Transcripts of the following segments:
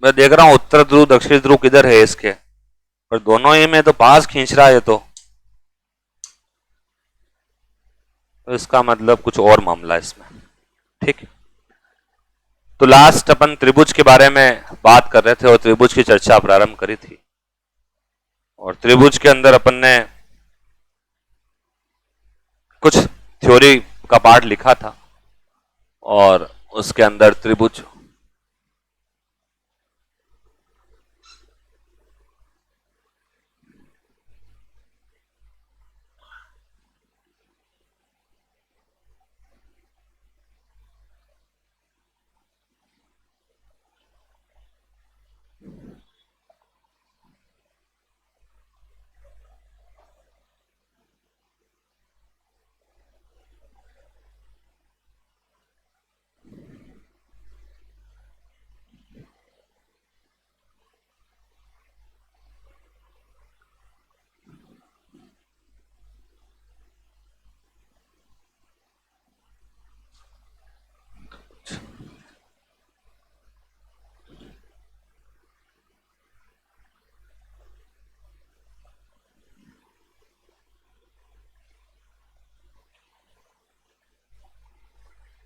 मैं देख रहा हूं उत्तर ध्रुव दक्षिण ध्रुव किधर है इसके, पर दोनों ही में तो पास खींच रहा है तो इसका मतलब कुछ और मामला है इसमें। ठीक है, तो लास्ट अपन त्रिभुज के बारे में बात कर रहे थे और त्रिभुज की चर्चा प्रारंभ करी थी, और त्रिभुज के अंदर अपन ने कुछ थ्योरी का पार्ट लिखा था और उसके अंदर त्रिभुज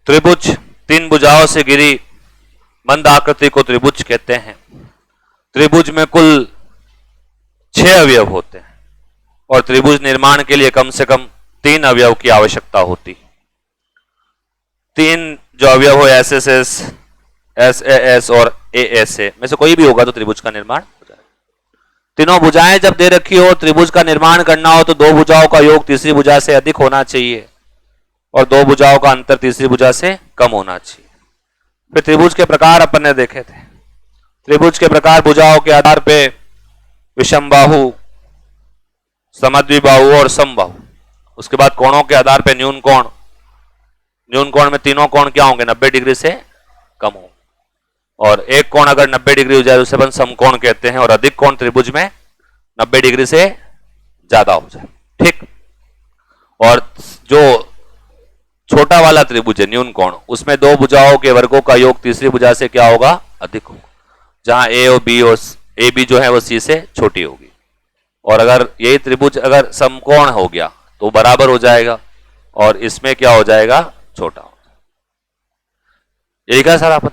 त्रिभुज तीन भुजाओं से घिरी मंद आकृति को त्रिभुज कहते हैं। त्रिभुज में कुल 6 अवयव होते हैं और त्रिभुज निर्माण के लिए कम से कम 3 अवयव की आवश्यकता होती। 3 जो अवयव हो S S S, S A S और ए एस ए में से कोई भी होगा तो त्रिभुज का निर्माण हो जाएगा। तीनों भुजाएं जब दे रखी हो, त्रिभुज का निर्माण करना हो तो 2 भुजाओं का योग तीसरी भुजा से अधिक होना चाहिए और 2 भुजाओं का अंतर तीसरी भुजा से कम होना चाहिए। फिर त्रिभुज के प्रकार अपन ने देखे थे। त्रिभुज के प्रकार भुजाओं के आधार पे विषमबाहु, समद्विबाहु और समबाहु। उसके बाद कोणों के आधार पे न्यून कोण। न्यून कोण में तीनों कोण क्या होंगे? 90 डिग्री से कम हो, और एक कोण अगर 90 डिग्री हो जाए उसे अपन समकोण कहते हैं, और अधिक कोण त्रिभुज में 90 डिग्री से ज्यादा हो जाए। ठीक, और जो छोटा वाला त्रिभुज है न्यून कोण, उसमें 2 भुजाओं के वर्गों का योग तीसरी भुजा से क्या होगा? अधिक होगा। जहां ए और बी और ए बी जो है वो सी से छोटी होगी, और अगर यही त्रिभुज अगर समकोण हो गया तो बराबर हो जाएगा, और इसमें क्या हो जाएगा? छोटा हो जाएगा। यही कहा सर अपन।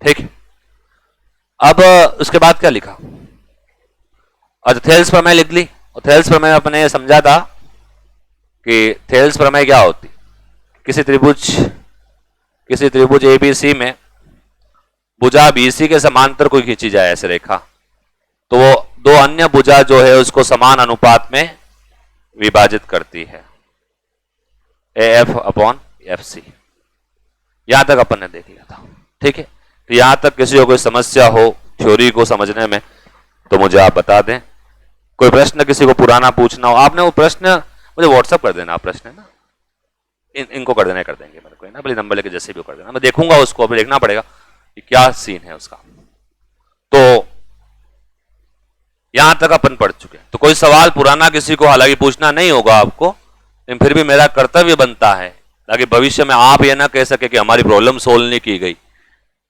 ठीक है, अब उसके बाद क्या लिखा? अच्छा, थेल्स प्रमेय लिख ली। और थेल्स प्रमेय में अपने समझा था कि थेल्स प्रमेय क्या होती? किसी त्रिभुज एबीसी में भुजा बीसी के समांतर कोई खींची जाए ऐसे रेखा, तो वो 2 अन्य भुजा जो है उसको समान अनुपात में विभाजित करती है, एफ अपॉन एफ सी। यहां तक अपन ने देख लिया था। ठीक है, तो यहां तक किसी को कोई समस्या हो थ्योरी को समझने में तो मुझे आप बता दें। कोई प्रश्न किसी को पुराना पूछना हो, आपने वो प्रश्न मुझे व्हाट्सअप कर देना। आप प्रश्न है ना, इनको कर देना, कर देंगे मेरे को ना, भले नंबर लेके जैसे भी कर देना, मैं देखूंगा उसको, अभी देखना पड़ेगा कि क्या सीन है उसका। तो यहां तक अपन पढ़ चुके हैं, तो कोई सवाल पुराना किसी को हालांकि पूछना नहीं होगा आपको, लेकिन फिर भी मेरा कर्तव्य बनता है ताकि भविष्य में आप ये ना कह सके कि हमारी प्रॉब्लम सोल्व नहीं की गई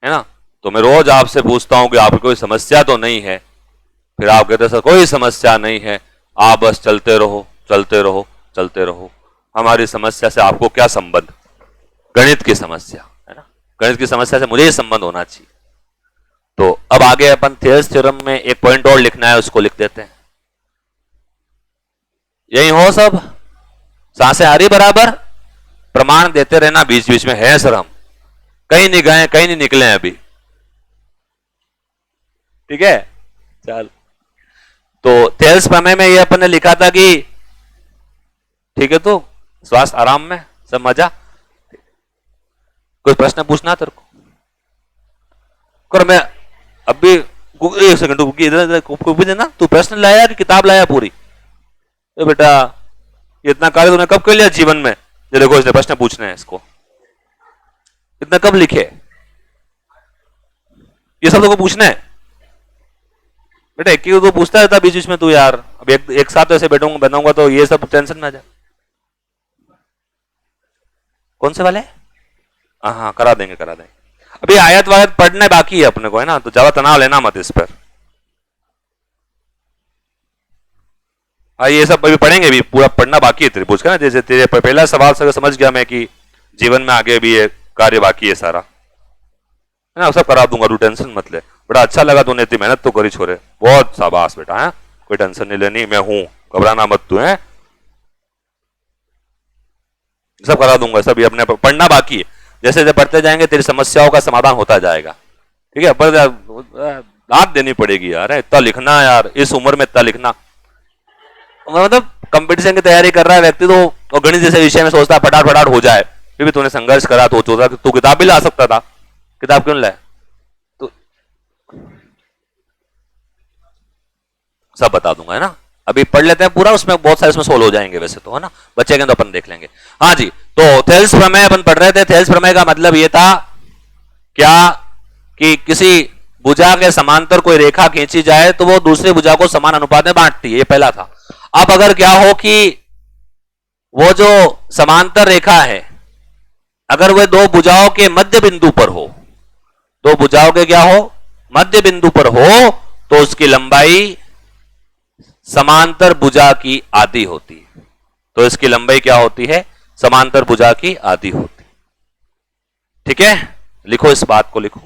है ना। तो मैं रोज आपसे पूछता हूं कि आपकी कोई समस्या तो नहीं है, फिर आप कहते सर कोई समस्या नहीं है, आप बस चलते रहो चलते रहो चलते रहो। हमारी समस्या से आपको क्या संबंध? गणित की समस्या है ना, गणित की समस्या से मुझे ही संबंध होना चाहिए। तो अब आगे अपन थेल्स थ्योरम में एक पॉइंट और लिखना है, उसको लिख देते हैं। यही हो सब, सांसें आ रही बराबर, प्रमाण देते रहना बीच बीच में। है सर हम कहीं नहीं गए, कहीं नहीं निकले अभी। ठीक है, चल। तो थेल्स प्रमेय में ये अपन ने लिखा था कि ठीक है, तो स्वास्थ्य आराम में सब मजा। कोई प्रश्न पूछना तेरे को कर, मैं अभी एक सेकंड इधर देना। तू प्रश्न लाया कि किताब लाया पूरी? तो बेटा इतना कार्य तूने कब कर लिया जीवन में? ये देखो इसने प्रश्न पूछने हैं, इसको इतना कब लिखे? ये सब लोगों को पूछना है बेटा। एक ही तो पूछता रहता बीच बीच में तू यार। अब एक साथ ऐसे बैठाऊंगा तो ये सब टेंशन में आ जाए। कौन से वाले? हाँ, करा देंगे करा देंगे। अभी आयत वायत पढ़ने बाकी है अपने को, है ना, तो ज्यादा तनाव लेना मत इस पर। ये सब अभी पढ़ेंगे, भी पूरा पढ़ना बाकी है त्रिभुज का ना। जैसे तेरे पहला सवाल से समझ गया मैं कि जीवन में आगे भी ये कार्य बाकी है सारा, है ना, सब करा दूंगा, तू टेंशन मत ले। बड़ा अच्छा लगा तूने इतनी मेहनत तो करी छोरे, बहुत शाबाश बेटा, है, कोई टेंशन नहीं लेनी, मैं हूं, घबराना मत तू, है, सब करा दूंगा, सब ये अपने पढ़ना बाकी है। जैसे जैसे पढ़ते जाएंगे तेरी समस्याओं का समाधान होता जाएगा, ठीक है। पर दाद देनी पड़ेगी यार, इतना लिखना यार, इस उम्र में इतना लिखना, मतलब कंपटीशन की तैयारी कर रहा है व्यक्ति तो गणित जैसे विषय में सोचता है फटाफट फटाफट हो जाए, फिर भी तूने संघर्ष करा तो सोचा कि तू किताब भी ला सकता था, किताब क्यों लाए? तो सब बता दूंगा, है ना, अभी पढ़ लेते हैं पूरा, उसमें बहुत सारे उसमें सोल्व हो जाएंगे वैसे तो, है ना, बचेंगे तो अपन देख लेंगे। हाँ जी, तो थेल्स प्रमेय अपन पढ़ रहे थे। थेल्स प्रमेय का मतलब ये था क्या कि किसी भुजा के समांतर कोई रेखा खींची जाए तो वो दूसरे भुजा को समान अनुपात में बांटती है, ये पहला था। अब अगर क्या हो कि वो जो समांतर रेखा है अगर वह दो भुजाओं के मध्य बिंदु पर हो, दो भुजाओं के क्या हो, मध्य बिंदु पर हो, तो उसकी लंबाई समांतर भुजा की आधी होती है। तो इसकी लंबाई क्या होती है, समांतर भुजा की आधी होती है। ठीक है, लिखो इस बात को, लिखो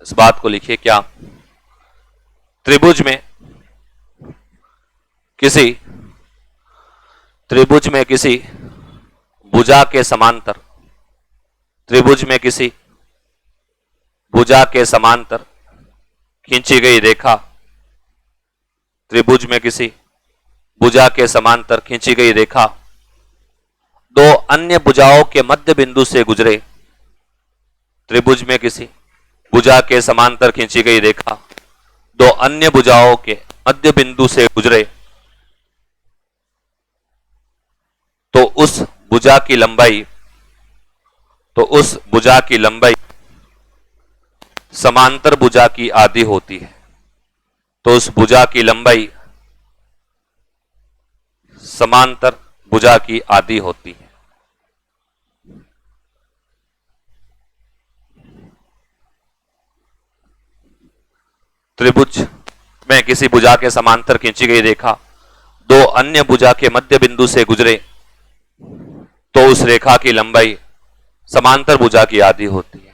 इस बात को, लिखिए क्या, त्रिभुज में किसी भुजा के समांतर, त्रिभुज में किसी भुजा के समांतर खींची गई रेखा, त्रिभुज में किसी भुजा के समांतर खींची गई रेखा दो अन्य भुजाओं के मध्य बिंदु से गुजरे, त्रिभुज में किसी भुजा के समांतर खींची गई रेखा दो अन्य भुजाओं के मध्य बिंदु से गुजरे, तो उस भुजा की लंबाई समांतर भुजा की आधी होती है। तो उस भुजा की लंबाई समांतर भुजा की आधी होती है। त्रिभुज में किसी भुजा के समांतर खींची गई रेखा दो अन्य भुजा के मध्य बिंदु से गुजरे, तो उस रेखा की लंबाई समांतर भुजा की आधी होती है।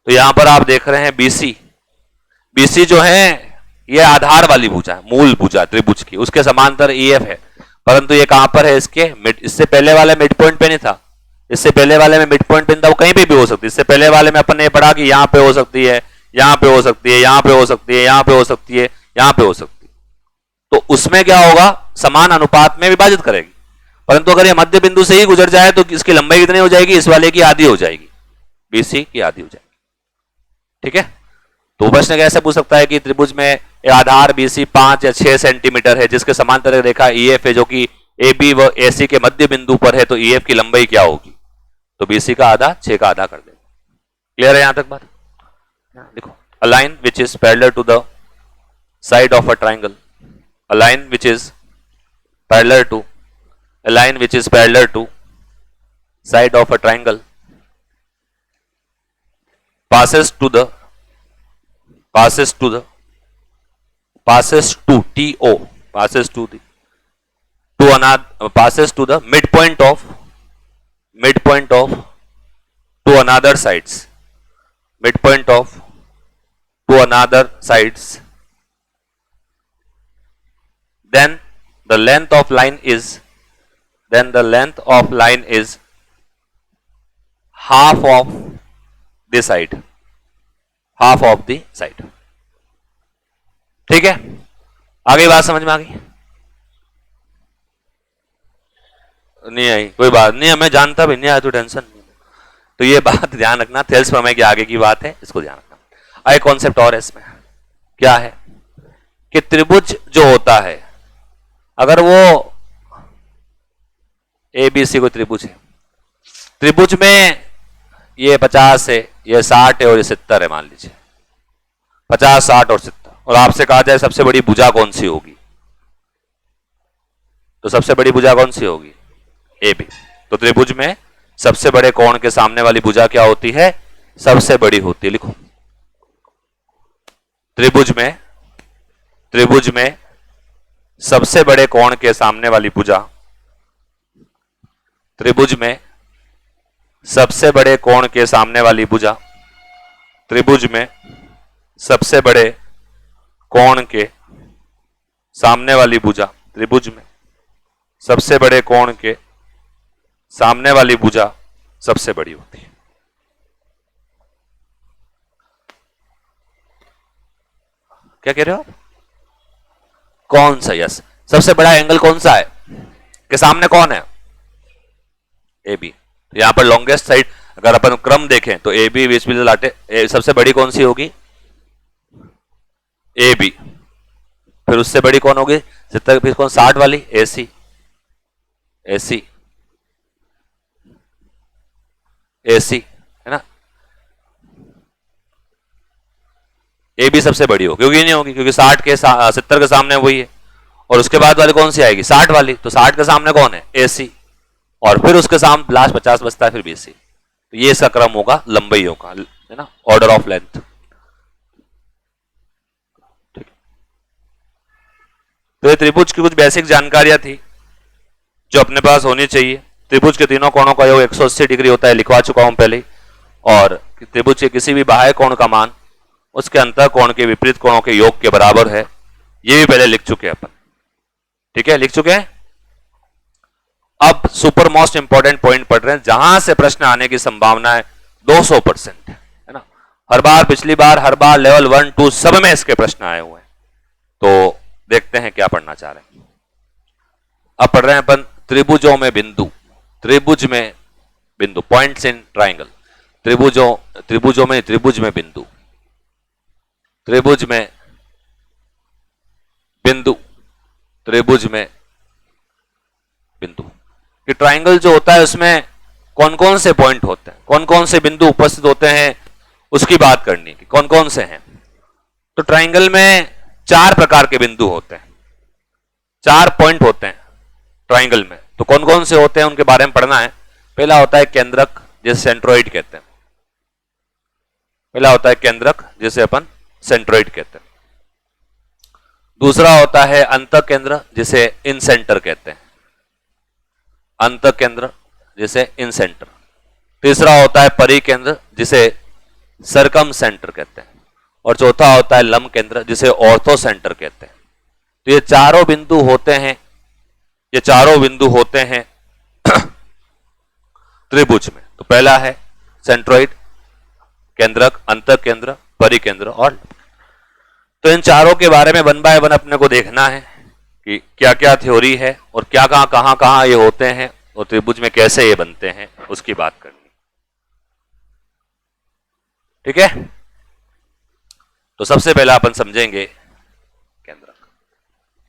तो यहां पर आप देख रहे हैं बीसी जो है यह आधार वाली भुजा है, मूल भुजा त्रिभुज की, उसके समांतर ईएफ है, परंतु ये कहां पर है, इससे पहले वाले मिड पॉइंट पे नहीं था, इससे पहले वाले में मिड पॉइंट पे नहीं था, वो कहीं पे भी हो सकती है। इससे पहले वाले में अपन ने पढ़ा कि यहां पे हो सकती है, यहां पे हो सकती है, यहां पे हो सकती है, यहां पे हो सकती है, यहां पे हो सकती है। तो उसमें क्या होगा, समान अनुपात में विभाजित करेगी, परंतु अगर ये मध्य बिंदु से ही गुजर जाए तो इसकी लंबाई कितनी हो जाएगी, इस वाले की आधी हो जाएगी, बीसी की आधी हो जाएगी। ठीक है, तो प्रश्न कैसे पूछ सकता है कि त्रिभुज में आधार बीसी 5 या 6 सेंटीमीटर है जिसके समांतर रेखा ईएफ है जो कि AB व AC के मध्य बिंदु पर है, तो EF की लंबाई क्या होगी, तो BC का आधा 6 का आधा कर देंगे। क्लियर है यहां तक बात? देखो, a line which is parallel to the side of a triangle, a line which is parallel to side of a triangle passes to the midpoint of to another sides, then the length of line is half of the side. ठीक है, आगे बात समझ में आ गई? नहीं आई, कोई बात नहीं, मैं जानता भी नहीं आया तो टेंशन नहीं। तो ये बात ध्यान रखना, थेल्स प्रमेय के आगे की बात है, इसको ध्यान रखना। एक कॉन्सेप्ट और है इसमें, क्या है कि त्रिभुज जो होता है, अगर वो ABC को त्रिभुज है, त्रिभुज में ये 50 है, ये 60 है और ये 70 है, मान लीजिए 50, 60 और 70, और आपसे कहा जाए सबसे बड़ी भुजा कौन सी होगी, तो सबसे बड़ी भुजा कौन सी होगी, AB। तो त्रिभुज में सबसे बड़े कोण के सामने वाली भुजा क्या होती है? सबसे बड़ी होती है। लिखो, त्रिभुज में सबसे बड़े कोण के सामने वाली भुजा, त्रिभुज में सबसे बड़े कोण के सामने वाली भुजा, त्रिभुज में सबसे बड़े कोण के सामने वाली भुजा, त्रिभुज में सबसे बड़े कोण के सामने वाली भुजा सबसे बड़ी होती है। क्या कह रहे हो? कौन सा? यस, सबसे बड़ा एंगल कौन सा है के सामने कौन है? A B. यहां पर लॉन्गेस्ट साइड अगर अपन क्रम देखें तो ए बी बीच में लाटे, सबसे बड़ी कौन सी होगी? A B. फिर उससे बड़ी कौन होगी? जितना भी कौन? 60 वाली, ए सी। ए सी, ए सी है ना। ए बी सबसे बड़ी होगी, क्योंकि नहीं होगी, क्योंकि 60 के 70 के सामने वही है। और उसके बाद वाली कौन सी आएगी? 60 वाली। तो 60 के सामने कौन है? ए सी। और फिर उसके सामने लास्ट 50 बचता है, फिर बी सी। तो ये इसका क्रम होगा लंबाइयों का, है ना, ऑर्डर ऑफ लेंथ। ठीक। तो ये त्रिभुज की कुछ बेसिक जानकारियां थी जो अपने पास होनी चाहिए। त्रिभुज के तीनों कोणों का योग 180 डिग्री होता है, लिखवा चुका हूं पहले। और त्रिभुज के किसी भी बाह्य कोण का मान उसके अंतर कोण के विपरीत कोणों के योग के बराबर है, ये भी पहले लिख चुके हैं अपन। ठीक है, लिख चुके हैं। अब सुपर मोस्ट इंपॉर्टेंट पॉइंट पढ़ रहे हैं, जहां से प्रश्न आने की संभावना है 200%, है ना। हर बार, पिछली बार, हर बार लेवल 1, 2 सब में इसके प्रश्न आए हुए हैं। तो देखते हैं क्या पढ़ना चाह रहे हैं। अब पढ़ रहे हैं अपन त्रिभुजों में बिंदु। त्रिभुज में बिंदु, पॉइंट्स इन ट्राइंगल। त्रिभुज में बिंदु, त्रिभुज में बिंदु, त्रिभुज में बिंदु। कि ट्राइंगल जो होता है उसमें कौन कौन से पॉइंट होते हैं, कौन कौन से बिंदु उपस्थित होते हैं, उसकी बात करनी है। कौन कौन से हैं? तो ट्राइंगल में 4 प्रकार के बिंदु होते हैं, 4 पॉइंट होते हैं ट्राइंगल में। तो कौन कौन से होते हैं उनके बारे में पढ़ना है। पहला होता है केंद्रक, जिसे सेंट्रोइड कहते हैं। पहला होता है केंद्रक, जिसे अपन सेंट्रोइड कहते हैं। दूसरा होता है अंतः केंद्र, जिसे इन सेंटर कहते हैं। अंतः केंद्र, जिसे इन सेंटर। तीसरा होता है परिकेंद्र, जिसे सरकम सेंटर कहते हैं। और चौथा होता है लंब केंद्र, जिसे ऑर्थो सेंटर कहते हैं। तो ये चारों बिंदु होते हैं, ये चारों बिंदु होते हैं त्रिभुज में। तो पहला है सेंट्रोइड, केंद्रक, अंतः केंद्र, परिकेंद्र और। तो इन चारों के बारे में 1 बाय 1 अपने को देखना है कि क्या क्या थ्योरी है और क्या कहां ये होते हैं और त्रिभुज में कैसे ये बनते हैं, उसकी बात करनी। ठीक है। तो सबसे पहला अपन समझेंगे केंद्रक,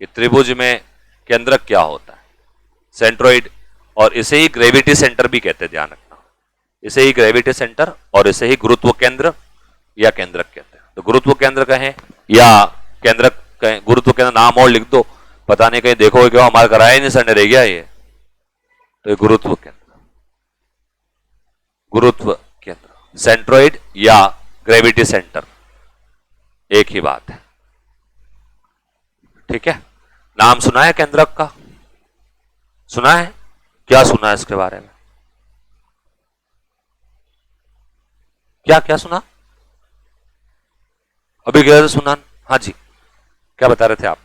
कि त्रिभुज में केंद्रक क्या होता है। सेंट्रोइड, और इसे ही ग्रेविटी सेंटर भी कहते हैं, ध्यान रखना। इसे ही ग्रेविटी सेंटर और इसे ही गुरुत्व केंद्र या केंद्रक कहते हैं। तो गुरुत्व केंद्र कहें या केंद्रक कहें, गुरुत्व केंद्र नाम और लिख दो, पता नहीं कहीं देखोगे क्यों हमारा कराया ही नहीं सर ने, रह गया ये। तो ये गुरुत्व केंद्र, गुरुत्व केंद्र, सेंट्रोइड या ग्रेविटी सेंटर, एक ही बात है। ठीक है। नाम सुना है केंद्रक का? सुना है? क्या सुना है इसके बारे में? क्या क्या सुना? अभी गए थे सुना? हाँ जी, क्या बता रहे थे आप?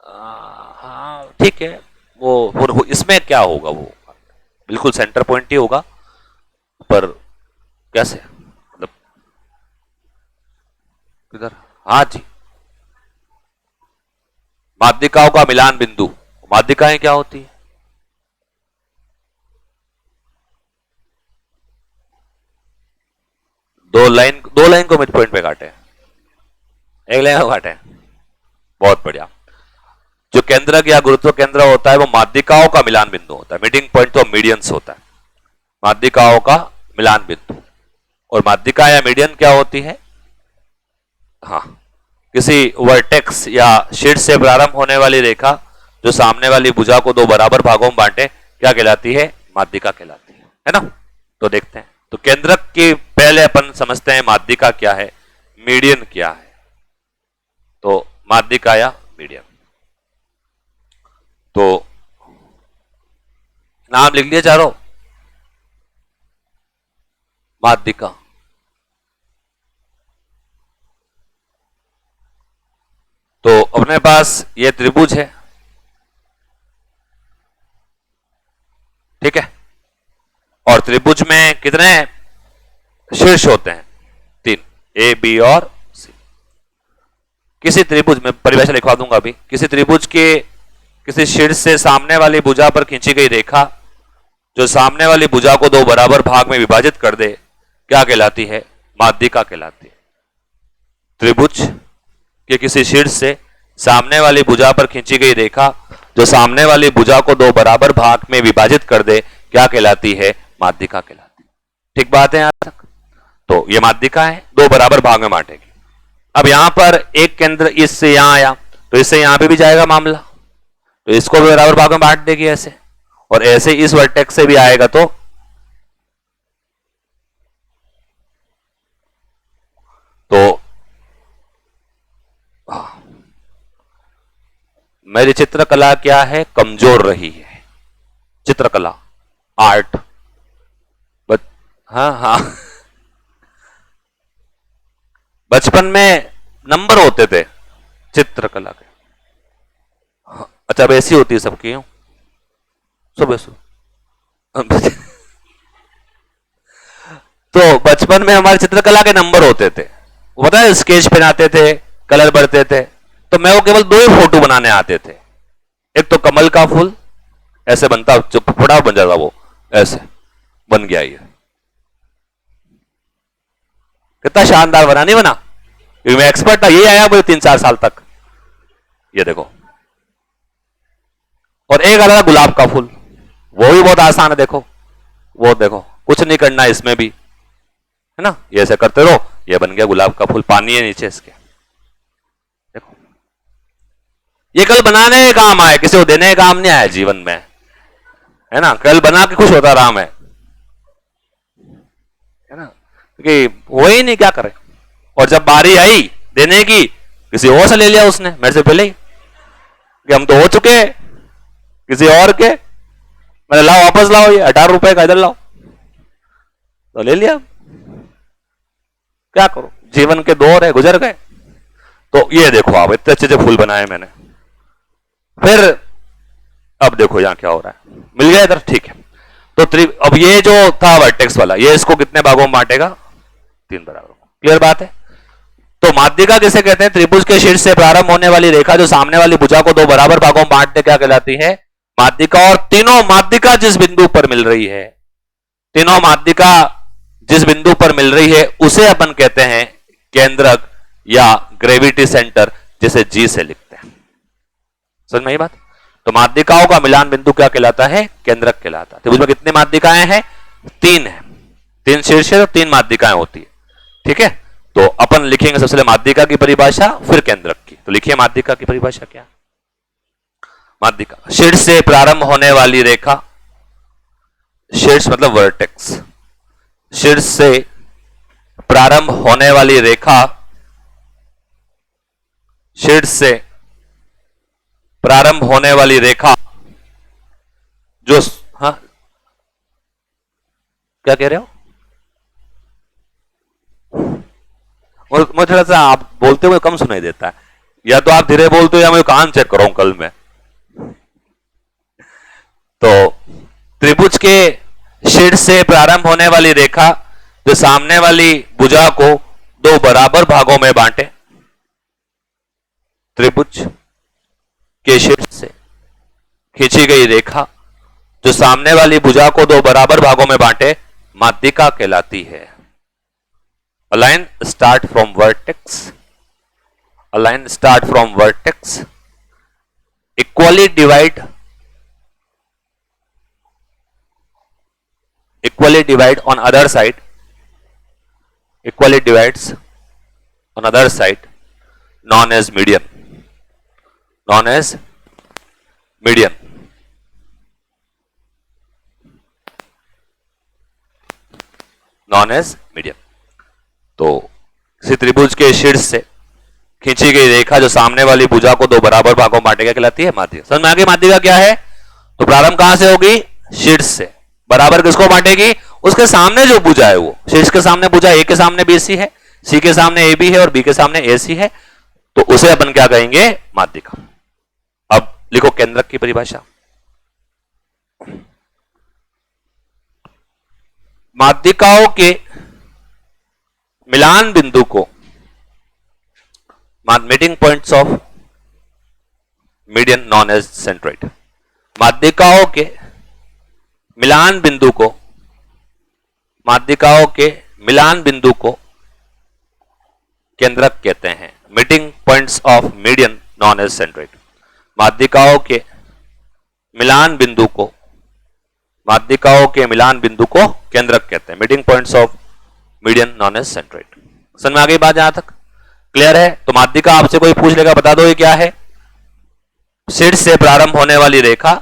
हाँ ठीक है। वो इसमें क्या होगा, वो बिल्कुल सेंटर पॉइंट ही होगा, पर कैसे, मतलब किधर? हाँ जी, माध्यिकाओं का मिलान बिंदु। माध्यिकाएं क्या होती है? दो लाइन को मिड पॉइंट पे काटे, एक लाइन को काटे। बहुत बढ़िया। जो केंद्रक या गुरुत्व केंद्र होता है वो माध्यिकाओं का मिलान बिंदु होता है। मीटिंग पॉइंट तो मीडियंस होता है, माध्यिकाओं का मिलान बिंदु। और माध्यिका या मीडियन क्या होती है? हाँ, किसी वर्टेक्स या शीर्ष से प्रारंभ होने वाली रेखा जो सामने वाली भुजा को दो बराबर भागों में बांटे क्या कहलाती है? माध्यिका कहलाती है ना। तो देखते हैं, तो केंद्रक की पहले अपन समझते हैं माध्यिका क्या है, मीडियन क्या है। तो माध्यिका या मीडियन, तो नाम लिख लिए चारों। माध्यिका, तो अपने पास ये त्रिभुज है, ठीक है, और त्रिभुज में कितने शीर्ष होते हैं? 3, ए बी और सी। किसी त्रिभुज में परिभाषा लिखवा दूंगा अभी, किसी त्रिभुज के किसी शीर्ष से सामने वाली भुजा पर खींची गई रेखा जो सामने वाली भुजा को दो बराबर भाग में विभाजित कर दे क्या कहलाती है? माध्यिका कहलाती है। त्रिभुज के किसी शीर्ष से सामने वाली भुजा पर खींची गई रेखा जो सामने वाली भुजा को दो बराबर भाग में विभाजित कर दे क्या कहलाती है? माध्यिका कहलाती है। ठीक बात है यहां तक? तो ये माध्यिका है, दो बराबर भाग में बांटेगी। अब यहां पर एक केंद्र इससे यहां आया तो इससे यहां पे भी जाएगा मामला, तो इसको भी बराबर भाग में बांट देगी ऐसे, और ऐसे इस वर्टेक्स से भी आएगा तो मेरी चित्रकला क्या है? कमजोर रही है चित्रकला, आर्ट। हाँ हाँ बचपन में नंबर होते थे चित्रकला के। अच्छा, अब ऐसी होती है सबकी, सुबह सुबह तो बचपन में हमारे चित्रकला के नंबर होते थे, वो पता है, स्केच बनाते थे, कलर भरते थे, तो मैं वो केवल 2 ही फोटो बनाने आते थे। एक तो कमल का फूल ऐसे बनता, जो फटा बन जाता, वो ऐसे बन गया। ये कितना शानदार बना, नहीं बना? मैं एक्सपर्ट था, ये आया मुझे 3-4 साल तक। ये देखो, और एक आता था गुलाब का फूल, वो भी बहुत आसान है। देखो, वो देखो, कुछ नहीं करना है इसमें भी, है ना, ये ऐसे करते रहो, ये बन गया गुलाब का फूल, पानी है नीचे इसके। देखो, ये कल बनाने के काम आए, किसी को देने के काम नहीं आया जीवन में, है ना। कल बना के खुश होता रहा मैं, है ना, कि वो ही नहीं, क्या करे। और जब बारी आई देने की, किसी और से ले लिया उसने, मेरे से पहले ही, कि हम तो हो चुके हैं किसी और के। मैंने लाओ, वापस लाओ, ये 18 रुपए का, इधर लाओ, तो ले लिया। क्या करो, जीवन के दौर है, गुजर गए। तो ये देखो आप, इतने अच्छे फूल बनाए मैंने। फिर अब देखो यहां क्या हो रहा है, मिल गया इधर, ठीक है। तो अब ये जो था वर्टेक्स वाला, ये इसको कितने भागों में बांटेगा? 3 बराबर। क्लियर बात है? तो माध्यिका किसे कहते हैं? त्रिभुज के शीर्ष से प्रारंभ होने वाली रेखा जो सामने वाली भुजा को 2 बराबर भागों में बांटते क्या कहलाती है? माध्यिका। और तीनों माध्यिका जिस बिंदु पर मिल रही है, तीनों माध्यिका जिस बिंदु पर मिल रही है उसे अपन कहते हैं केंद्रक या ग्रेविटी सेंटर, जिसे जी से लिखते हैं। समझ में आई बात? तो माध्यिकाओं का मिलान बिंदु क्या कहलाता है? केंद्रक कहलाता है। त्रिभुज में कितनी माध्यिकाएं हैं? 3 है। 3 शीर्ष है तो 3 माध्यिकाएं होती है, ठीक है। तो अपन लिखेंगे सबसे पहले माध्यिका की परिभाषा, फिर केंद्रक की। तो लिखिए माध्यिका की परिभाषा क्या? माध्यिका, शीर्ष से प्रारंभ होने वाली रेखा, शीर्ष मतलब वर्टेक्स, शीर्ष से प्रारंभ होने वाली रेखा, शीर्ष से प्रारंभ होने वाली रेखा जो, हाँ क्या कह रहे हो? मुझे थोड़ा सा आप बोलते हुए कम सुनाई देता है, या तो आप धीरे बोलते हो या मैं कान चेक करूं कल में। तो त्रिभुज के शीर्ष से प्रारंभ होने वाली रेखा जो सामने वाली भुजा को 2 बराबर भागों में बांटे, त्रिभुज के शीर्ष से खींची गई रेखा जो सामने वाली भुजा को 2 बराबर भागों में बांटे माध्यिका कहलाती है। A line start from vertex, a line start from vertex, equally divide on other side, equally divides on other side, known as median, known as median, known as median. तो किसी त्रिभुज के शीर्ष से खींची गई रेखा जो सामने वाली भुजा को दो बराबर भागों में बांटेगा कहलाती है माध्यिका। समझ में आ गई माध्यिका क्या है? तो प्रारंभ कहां से होगी? शीर्ष से। बराबर किसको बांटेगी? उसके सामने जो भुजा है वो। शीर्ष के सामने भुजा, ए के सामने बीसी है, सी के सामने ए बी है और बी के सामने ए सी है, तो उसे अपन क्या कहेंगे? माध्यिका। अब लिखो केंद्रक की परिभाषा। माध्यिकाओं के मिलान बिंदु को, meeting points of median known as centroid, माध्यिकाओं के मिलान बिंदु को, माध्यिकाओं के मिलान बिंदु को केंद्रक कहते हैं। Meeting points of median known as centroid, माध्यिकाओं के मिलान बिंदु को, माध्यिकाओं के मिलान बिंदु को केंद्रक कहते हैं। Meeting points of median known as centroid. समझ में आ गई बात? यहां तक क्लियर है? तो माध्यिका आपसे कोई पूछ लेगा, बता दो ये क्या है? शीर्ष से प्रारंभ होने वाली रेखा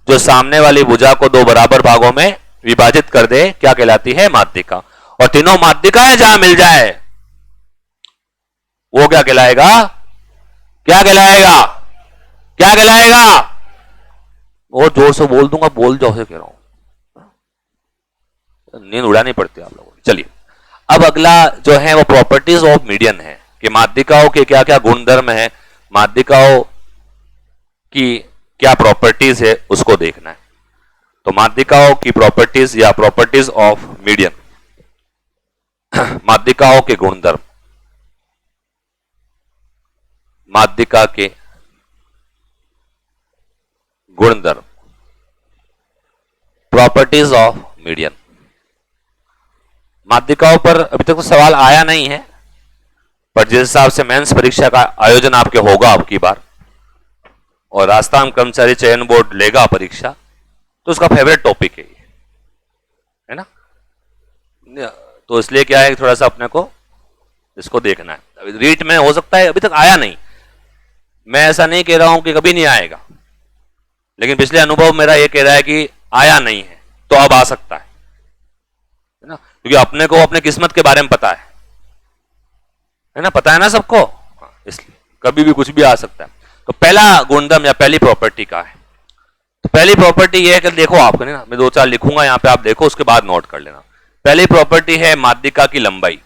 जो सामने वाली भुजा को दो बराबर भागों में विभाजित कर दे, क्या कहलाती है? माध्यिका। और तीनों माध्यिकाएं जहां मिल जाए वो क्या कहलाएगा? क्या कहलाएगा? क्या कहलाएगा? वो जोर से बोल दूंगा, बोल जाओ से कह रहा हूं, नींद उड़ानी पड़ती है आप लोगों को। चलिए, अब अगला जो है वो प्रॉपर्टीज ऑफ मीडियन है कि माध्यिकाओं के क्या क्या गुणधर्म है, माध्यिकाओं की क्या प्रॉपर्टीज है, उसको देखना है। तो माध्यिकाओं की प्रॉपर्टीज या प्रॉपर्टीज ऑफ मीडियन, माध्यिकाओं के गुणधर्म, माध्यिका के गुणधर्म, प्रॉपर्टीज ऑफ मीडियन। माध्यिकाओं पर अभी तक तो सवाल आया नहीं है, पर जिस हिसाब से मेंस परीक्षा का आयोजन आपके होगा अब की बार और राजस्थान कर्मचारी चयन बोर्ड लेगा परीक्षा, तो उसका फेवरेट टॉपिक है ये, है ना? तो इसलिए क्या है, थोड़ा सा अपने को इसको देखना है। रीट में हो सकता है अभी तक आया नहीं, मैं ऐसा नहीं कह रहा हूं कि कभी नहीं आएगा, लेकिन पिछले अनुभव मेरा ये कह रहा है कि आया नहीं है, तो अब आ सकता है ना? क्योंकि अपने को अपने किस्मत के बारे में पता है ना? पता है ना सबको, इसलिए कभी भी कुछ भी आ सकता है। तो पहला गुणधर्म या पहली प्रॉपर्टी का है, तो पहली प्रॉपर्टी ये है कि देखो आपको ना, मैं दो चार लिखूंगा यहां पे, आप देखो उसके बाद नोट कर लेना। पहली प्रॉपर्टी है माध्यिका की लंबाई।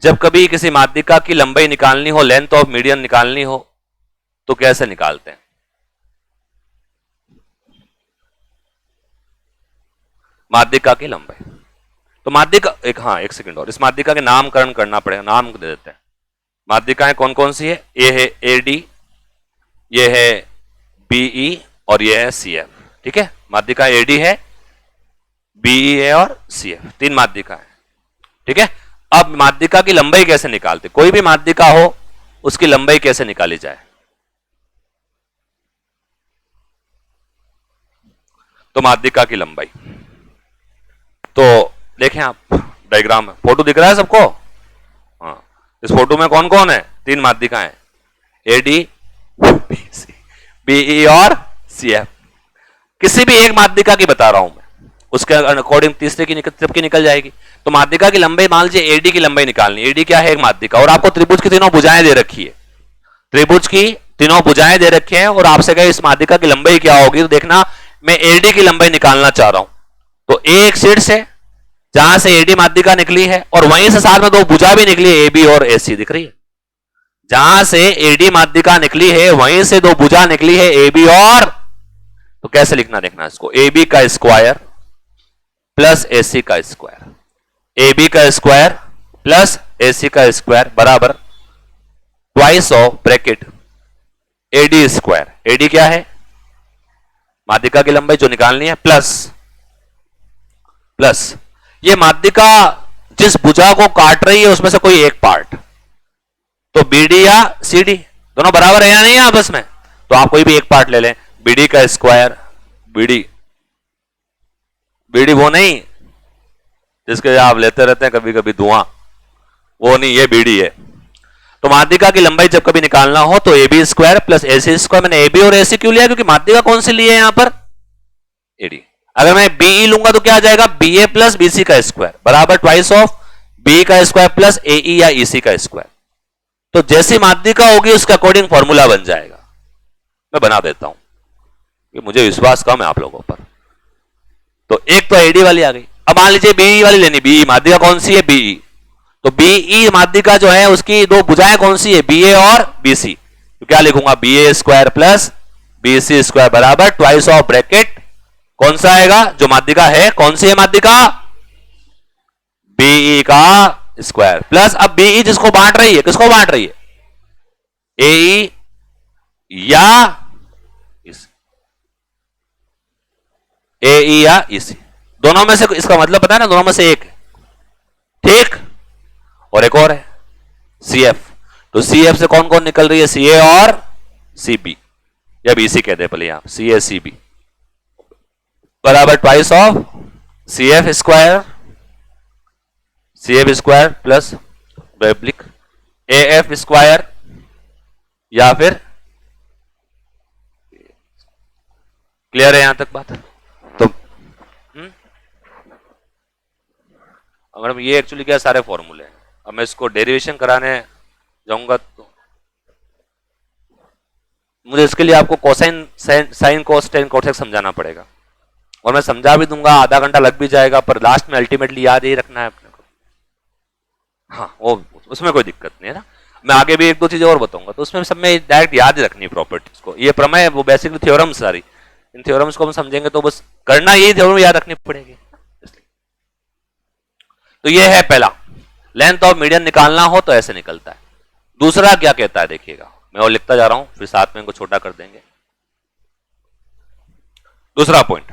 जब कभी किसी माध्यिका की लंबाई निकालनी हो, लेंथ ऑफ मीडियन निकालनी हो, तो कैसे निकालते हैं? माध्यिका की लंबाई, तो माध्यिका एक सेकंड और, इस माध्यिका के नामकरण करना पड़ेगा, नाम दे देते हैं। माध्यिकाएं कौन कौन सी है? ये है एडी, ये है बीई और ये है सीएफ। ठीक है, माध्यिका एडी है, बीई है और सीएफ, तीन माध्यिका है। ठीक है, अब माध्यिका की लंबाई कैसे निकालते? कोई भी माध्यिका हो उसकी लंबाई कैसे निकाली जाए? तो माध्यिका की लंबाई, तो देखें आप डायग्राम में, फोटो दिख रहा है सबको? हाँ, इस फोटो में कौन कौन है? तीन माध्यिकाएं, एडी, बीई और सीएफ। किसी भी एक माध्यिका की बता रहा हूं मैं, उसके अकॉर्डिंग तीसरे की सबकी निकल जाएगी। तो माध्यिका की लंबाई मान लीजिए एडी की लंबाई निकालनी। एडी क्या है? एक माध्यिका, और आपको त्रिभुज की तीनों भुजाएं दे रखी है, त्रिभुज की तीनों भुजाएं दे रखी हैं, और आपसे कहे इस माध्यिका की लंबाई क्या होगी, तो देखना मैं एडी की लंबाई निकालना चाह रहा हूं। तो एक शीर्ष है जहां से एडी माध्यिका निकली है, और वहीं से साथ में दो भुजा भी निकली है, एबी और एसी दिख रही है। जहां से एडी माध्यिका निकली है वहीं से दो भुजा निकली है, एबी और, तो कैसे लिखना देखना इसको, एबी का स्क्वायर प्लस एसी का स्क्वायर, एबी का स्क्वायर प्लस एसी का स्क्वायर बराबर twice of bracket AD square. AD क्या है? माध्यिका की लंबाई जो निकालनी है, प्लस ये माध्यिका जिस भुजा को काट रही है उसमें से कोई एक पार्ट, तो बीडी या सीडी दोनों बराबर है या नहीं है आपस में, तो आप कोई भी एक पार्ट ले लें, बीडी का स्क्वायर, बीडी वो नहीं जिसके आप लेते रहते हैं कभी कभी धुआं, वो नहीं, ये बीडी है। तो माध्यिका की लंबाई जब कभी निकालना हो तो A B square plus A C square. मैंने ए बी और ए सी क्यों लिया? क्योंकि माध्यिका कौन सी ली है यहां पर? एडी। अगर मैं बीई लूंगा तो क्या आ जाएगा? बी ए प्लस बी सी का स्क्वायर बराबर ट्वाइस ऑफ बी का स्क्वायर प्लस ए ई या ई सी का स्क्वायर। तो जैसी माध्यिका होगी उसके अकॉर्डिंग फॉर्मूला बन जाएगा। मैं बना देता हूं कि मुझे विश्वास कम है आप लोगों पर। तो एक तो एडी वाली आ गई। अब मान लीजिए बीई वाली लेनी। बीई माध्यिका कौन सी है? बीई। तो बीई माध्यिका जो है उसकी दो भुजाएं कौन सी है? बीए और बीसी। तो क्या लिखूंगा? B A square plus B C square बराबर ट्वाइस ऑफ ब्रैकेट कौन सा आएगा? जो माध्यिका है कौन सी है माध्यिका? बीई का स्क्वायर प्लस अब बीई जिसको बांट रही है, किसको बांट रही है? एई या एई या इसी, दोनों में से इसका मतलब पता है ना, दोनों में से एक है, ठीक। और एक और है सी एफ। तो सी एफ से कौन कौन निकल रही है? सी ए और सी बी, या बी सी कहते हैं पहले यहां, सी ए सी बी बराबर twice of C F square plus बेब्लिक ए एफ स्क्वायर या फिर, क्लियर है यहां तक बात? तो अगर ये एक्चुअली क्या सारे फॉर्मूले हैं। अब मैं इसको डेरिवेशन कराने जाऊंगा तो मुझे इसके लिए आपको cosine sine cos ten cosec समझाना पड़ेगा, और मैं समझा भी दूंगा, आधा घंटा लग भी जाएगा, पर लास्ट में अल्टीमेटली याद ही रखना है अपने को। हाँ, वो उसमें कोई दिक्कत नहीं है ना। मैं आगे भी एक दो चीजें और बताऊंगा, तो उसमें सब में डायरेक्ट याद ही रखनी प्रॉपर्टीज को। ये प्रमेय वो बेसिकली थ्योरम सारी, इन थ्योरम्स को हम समझेंगे तो बस करना यही थ्योरम याद रखनी पड़ेगी। तो ये है पहला, लेंथ ऑफ मीडियन निकालना हो तो ऐसे निकलता है। दूसरा क्या कहता है देखिएगा, मैं वो लिखता जा रहा हूं, फिर साथ में इनको छोटा कर देंगे। दूसरा पॉइंट,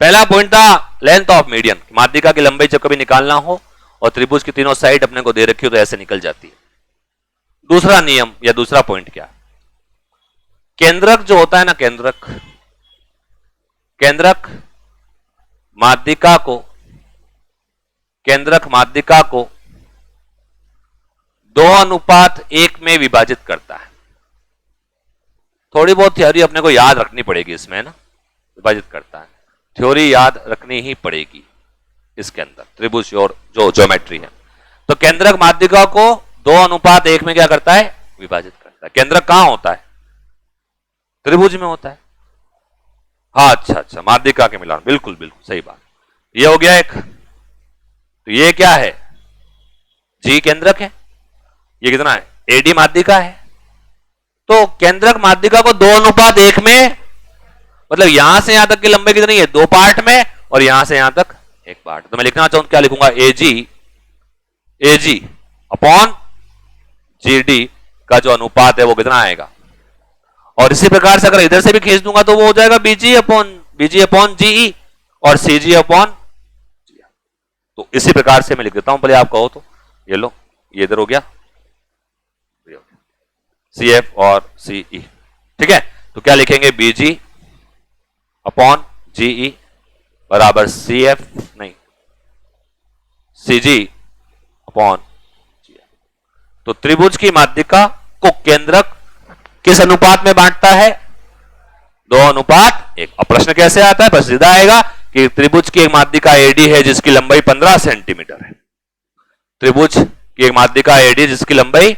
पहला पॉइंट था लेंथ ऑफ मीडियन, माध्यिका की लंबाई जब कभी निकालना हो और त्रिभुज की तीनों साइड अपने को दे रखी हो तो ऐसे निकल जाती है। दूसरा नियम या दूसरा पॉइंट क्या? केंद्रक जो होता है ना, केंद्रक माध्यिका को 2:1 में विभाजित करता है। थोड़ी बहुत थ्योरी अपने को याद रखनी पड़ेगी इसमें ना, विभाजित करता है, थ्योरी याद रखनी ही पड़ेगी इसके अंदर, त्रिभुज और जो ज्योमेट्री है। तो केंद्रक माध्यिका को 2:1 में क्या करता है? विभाजित करता है। केंद्रक कहां होता है? त्रिभुज में होता है। हाँ, अच्छा, माध्यिका के मिलान, बिल्कुल बिल्कुल सही बात। ये हो गया एक। तो ये क्या है? जी केंद्रक है। ये कितना है? एडी माध्यिका है। तो केंद्रक माध्यिका को 2:1 में, मतलब यहां से यहां तक की लंबाई कितनी है? 2 पार्ट में, और यहां से यहां तक 1 पार्ट। तो मैं लिखना चाहूं क्या लिखूंगा? एजी अपॉन जीडी का जो अनुपात है वो कितना आएगा? और इसी प्रकार से अगर इधर से भी खींच दूंगा तो वो हो जाएगा बीजी अपॉन जीई और सीजी अपॉन। तो इसी प्रकार से मैं लिख देता हूं, पहले आप कहो तो। ये लो, ये इधर हो गया सी एफ और सीई, ठीक है। तो क्या लिखेंगे? बीजी अपॉन जीई बराबर सीजी अपॉन जीएफ। तो त्रिभुज की माध्यिका को केंद्रक किस अनुपात में बांटता है? 2:1। अब प्रश्न कैसे आता है? प्रश्न सीधा आएगा कि त्रिभुज की एक माध्यिका एडी है जिसकी लंबाई 15 सेंटीमीटर है। त्रिभुज की एक माध्यिका एडी जिसकी लंबाई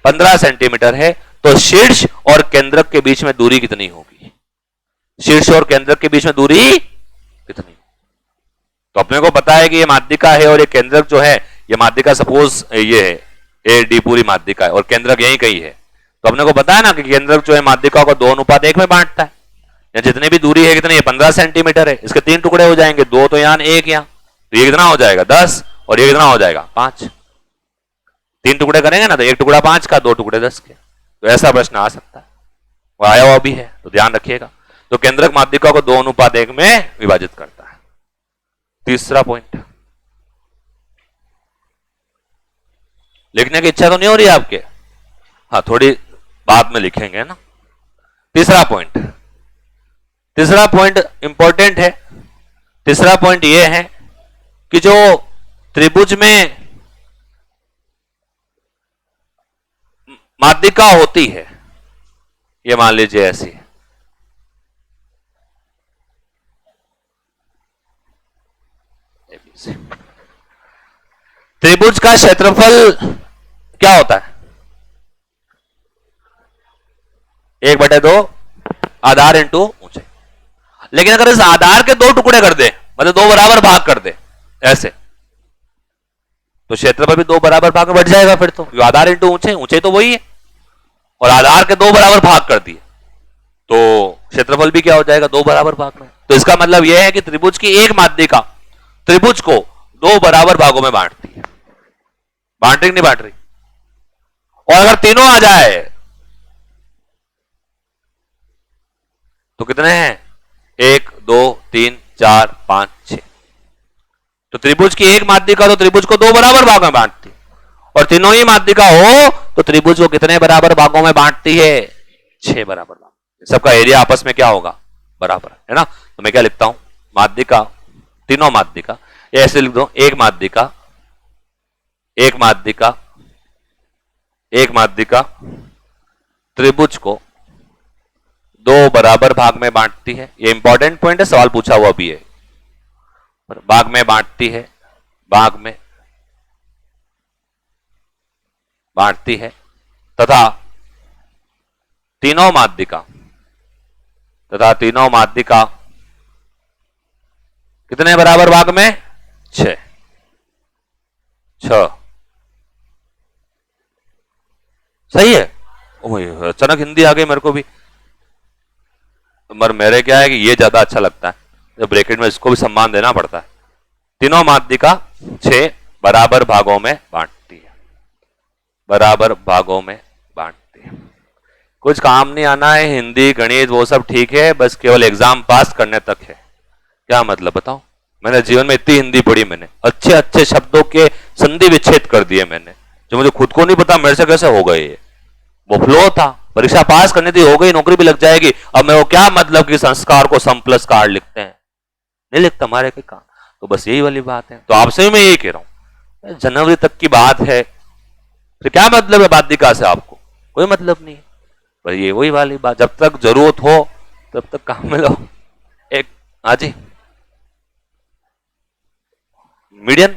15 सेंटीमीटर है, तो शीर्ष और केंद्रक के बीच में दूरी कितनी होगी? शीर्ष और केंद्रक के बीच में दूरी कितनी? तो अपने को पता है कि ये माध्यिका है और ये केंद्रक जो है, ये माध्यिका सपोज ये है, ए डी पूरी माध्यिका है और केंद्रक यहीं कहीं है। तो अपने को पता है ना कि केंद्रक जो है माध्यिका को 2:1 में बांटता है। या जितनी भी दूरी है कितनी है? 15 सेंटीमीटर है। इसके 3 टुकड़े हो जाएंगे, 2 तो यहां, 1 यहां। तो ये कितना हो जाएगा? 10, और ये कितना हो जाएगा? 5। 3 टुकड़े करेंगे ना तो 1 टुकड़ा 5 का, 2 टुकड़े 10 के। तो ऐसा प्रश्न आ सकता है, वो आया हुआ भी है, तो ध्यान रखिएगा। तो केंद्रक माध्यिका को 2:1 में विभाजित करता है। तीसरा पॉइंट, लिखने की इच्छा तो नहीं हो रही आपके? हाँ, थोड़ी बाद में लिखेंगे ना। तीसरा पॉइंट इंपॉर्टेंट है। तीसरा पॉइंट यह है कि जो त्रिभुज में माध्यिका होती है, ये मान लीजिए ऐसी है, त्रिभुज का क्षेत्रफल क्या होता है? 1/2 आधार इंटू ऊंचाई। लेकिन अगर इस आधार के 2 टुकड़े कर दे, मतलब 2 बराबर भाग कर दे ऐसे, तो क्षेत्रफल भी 2 बराबर भाग में बढ़ जाएगा। फिर तो आधार इंटू ऊंचाई, ऊंचाई तो वही है, और आधार के 2 बराबर भाग कर दिए तो क्षेत्रफल भी क्या हो जाएगा? 2 बराबर भाग में। तो इसका मतलब यह है कि त्रिभुज की एक माध्यिका त्रिभुज को 2 बराबर भागों में बांटती है। बांट रही नहीं बांट रही? और अगर तीनों आ जाए तो कितने हैं? 1 2 3 4 5 6। तो त्रिभुज की एक माध्यिका तो त्रिभुज को 2 बराबर भागों में बांटती है, और तीनों ही माध्यिका हो तो त्रिभुज को कितने बराबर भागों में बांटती है? 6 बराबर भाग। सबका एरिया आपस में क्या होगा? बराबर है ना। तो मैं क्या लिखता हूं? माध्यिका, तीनों माध्यिका, ऐसे लिख दो, एक माध्यिका, एक माध्यिका, एक माध्यिका त्रिभुज को 2 बराबर भाग में बांटती है। ये इंपॉर्टेंट पॉइंट है, सवाल पूछा हुआ भी है। भाग में बांटती है, भाग में बांटती है, तथा तीनों माध्यिका कितने बराबर भाग में? 6। सही है। अचानक हिंदी आ गई मेरे को भी, मगर मेरे क्या है कि ये ज्यादा अच्छा लगता है, जब ब्रैकेट में इसको भी सम्मान देना पड़ता है। तीनों माध्यिका 6 बराबर भागों में बांटती है, बराबर भागों में बांटती है। कुछ काम नहीं आना है, हिंदी गणित वो सब ठीक है, बस केवल एग्जाम पास करने तक है। क्या मतलब बताओ? मैंने जीवन में इतनी हिंदी पढ़ी, मैंने अच्छे अच्छे शब्दों के संधि विच्छेद कर दिए मैंने, जो मुझे खुद को नहीं पता मेरे से कैसे हो गए। वो फ्लो था, परीक्षा पास करनी थी, हो गई, नौकरी भी लग जाएगी। अब मैं वो क्या मतलब कि संस्कार को सम प्लस कार्ड लिखते हैं, नहीं लिखता हमारे के काम। तो बस यही वाली बात है। तो आपसे भी मैं यही कह रहा हूं, जनवरी तक की बात है, फिर क्या मतलब है बाध्यिका से? आपको कोई मतलब नहीं है। पर ये वही वाली बात, जब तक जरूरत हो तब तक काम में लो। एक हाँ जी, मीडियन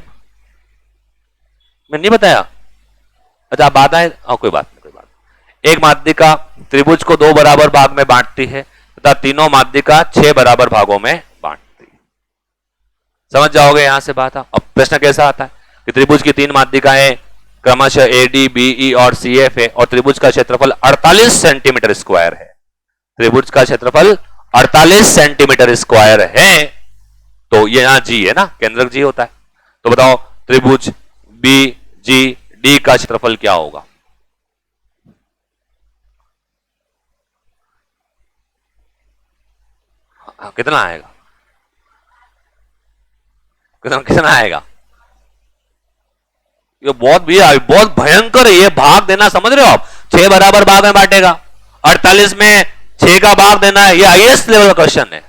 मैं नहीं बताया? अच्छा बात आए, कोई बात नहीं, कोई बात नहीं। एक माध्यिका त्रिभुज को 2 बराबर भाग में बांटती है तथा तीनों माध्यिका 6 बराबर भागों में बांटती है। समझ जाओगे यहां से बात। अब प्रश्न कैसा आता है कि त्रिभुज की 3 माध्यिकाएं क्रमशः एडी, बीई और सीएफ है, और त्रिभुज का क्षेत्रफल 48 सेंटीमीटर स्क्वायर है। त्रिभुज का क्षेत्रफल 48 सेंटीमीटर स्क्वायर है। तो ये यहां जी है ना, केंद्रक जी होता है। तो बताओ त्रिभुज बी जी डी का क्षेत्रफल क्या होगा? कितना आएगा? कितना आएगा? ये बहुत भयंकर है ये भाग देना, समझ रहे हो आप? 6 बराबर भाग में बांटेगा, 48 में 6 का भाग देना है, ये हाईएस्ट लेवल का क्वेश्चन है।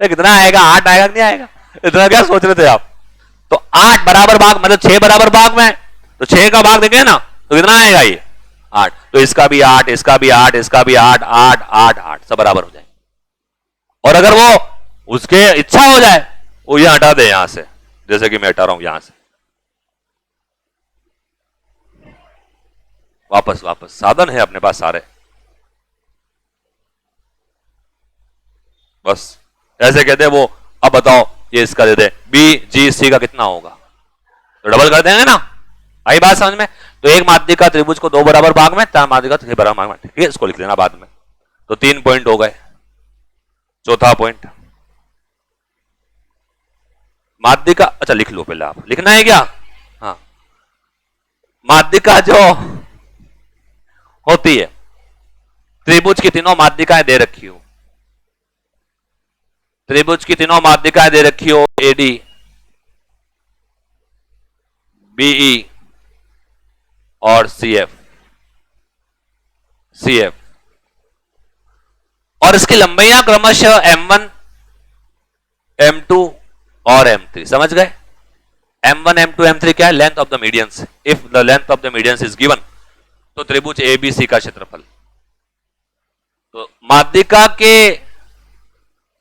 कितना आएगा? 8 आएगा कि नहीं आएगा? इतना क्या सोच रहे थे आप? तो 8 बराबर भाग मतलब 6 बराबर भाग में, तो 6 का भाग देंगे ना, तो कितना आएगा? ये 8। तो इसका भी 8, इसका भी 8, इसका भी 8, 8 8 8 सब बराबर हो जाए। और अगर वो उसके इच्छा हो जाए वो ये हटा दे यहां से, जैसे कि मैं हटा रहा हूं यहां से, वापस साधन है अपने पास सारे, बस ऐसे कहते हैं वो। अब बताओ ये इसका दे दे, बी जी सी का कितना होगा? तो डबल कर देंगे ना। आई बात समझ में? तो एक माध्यिका त्रिभुज को 2 बराबर भाग में, 4 माध्यिका 6 बराबर भाग में, ठीक है, इसको लिख लेना बाद में। तो 3 पॉइंट हो गए। चौथा पॉइंट, माध्यिका, अच्छा लिख लो पहले, आप लिखना है क्या? हाँ, माध्यिका जो होती है, त्रिभुज की तीनों माध्यिकाएं दे रखी हो, त्रिभुज की तीनों माध्यिकाएं दे रखी हो, एडी, बीई और सीएफ, और इसकी लंबाइयां क्रमशः m1, m2 और m3। समझ गए? m1, m2, m3 क्या है? Length of the medians. If the length of the medians is given तो त्रिभुज एबीसी का क्षेत्रफल। तो माध्यिका के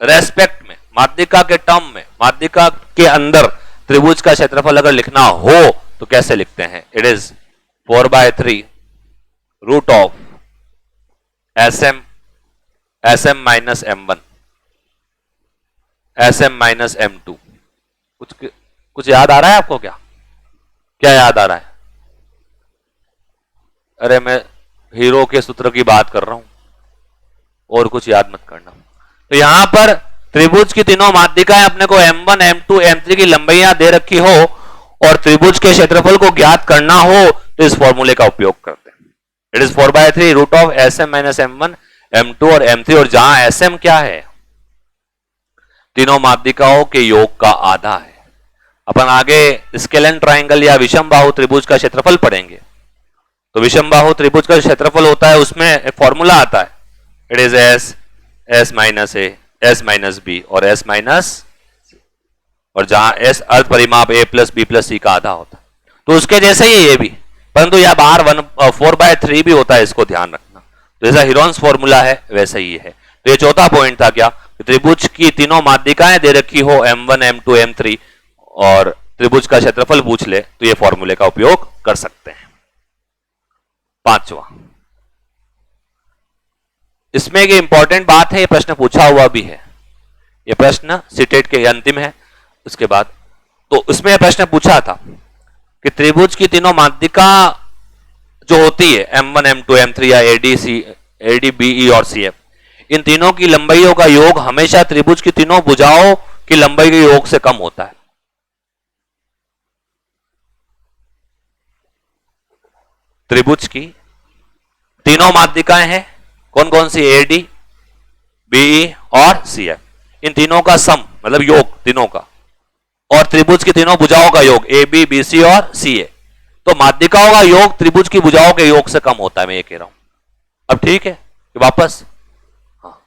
रेस्पेक्ट में, माध्यिका के टर्म में, माध्यिका के अंदर त्रिभुज का क्षेत्रफल अगर लिखना हो तो कैसे लिखते हैं? It is 4/3 root of SM minus M1 SM minus M2। कुछ याद आ रहा है आपको? क्या याद आ रहा है? अरे मैं हीरो के सूत्र की बात कर रहा हूं, और कुछ याद मत करना। तो यहां पर त्रिभुज की तीनों माध्यिकाएं अपने को M1 M2 M3 की लंबाइयां दे रखी हो और त्रिभुज के क्षेत्रफल को ज्ञात करना हो तो इस फॉर्मूले का उपयोग करते हैं। It is 4/3 root of SM minus M1 M2 और M3, और जहां SM क्या है? तीनों माध्यिकाओं के योग का आधा है। अपन आगे स्केलेन ट्राइंगल या विषम बाहु त्रिभुज का क्षेत्रफल पढ़ेंगे। तो विषम बाहु त्रिभुज का क्षेत्रफल होता है, उसमें एक फॉर्मूला आता है, it is S minus A S minus B और S माइनस, और जहां S अर्ध परिमाप A plus B plus C का आधा होता है। तो उसके जैसे ही ये भी, परंतु यह बाहर 4/3 भी होता है, इसको ध्यान रखना। तो जैसा हिरोन्स फॉर्मूला है वैसा ही है। तो ये चौथा पॉइंट था क्या? त्रिभुज की तीनों माध्यिकाएं दे रखी हो M1 M2 M3 और त्रिभुज का क्षेत्रफल पूछ ले तो ये फॉर्मूले का उपयोग कर सकते हैं। पांचवा, इसमें एक इंपॉर्टेंट बात है, ये प्रश्न पूछा हुआ भी है, ये प्रश्न सीटेट के अंतिम है। उसके बाद तो इसमें यह प्रश्न पूछा था कि त्रिभुज की तीनों माध्यिका जो होती है M1 M2 M3 या AD BE और CF, इन तीनों की लंबाइयों का योग हमेशा त्रिभुज की तीनों भुजाओं की लंबाई के योग से कम होता है। त्रिभुज की तीनों माध्यिकाएं हैं, कौन कौन सी? AD BE और CF, इन तीनों का सम मतलब योग तीनों का, और त्रिभुज की तीनों भुजाओं का योग AB BC और CA। तो माध्यिकाओं का योग त्रिभुज की भुजाओं के योग से कम होता है, मैं ये कह रहा हूं। अब ठीक है कि वापस, हाँ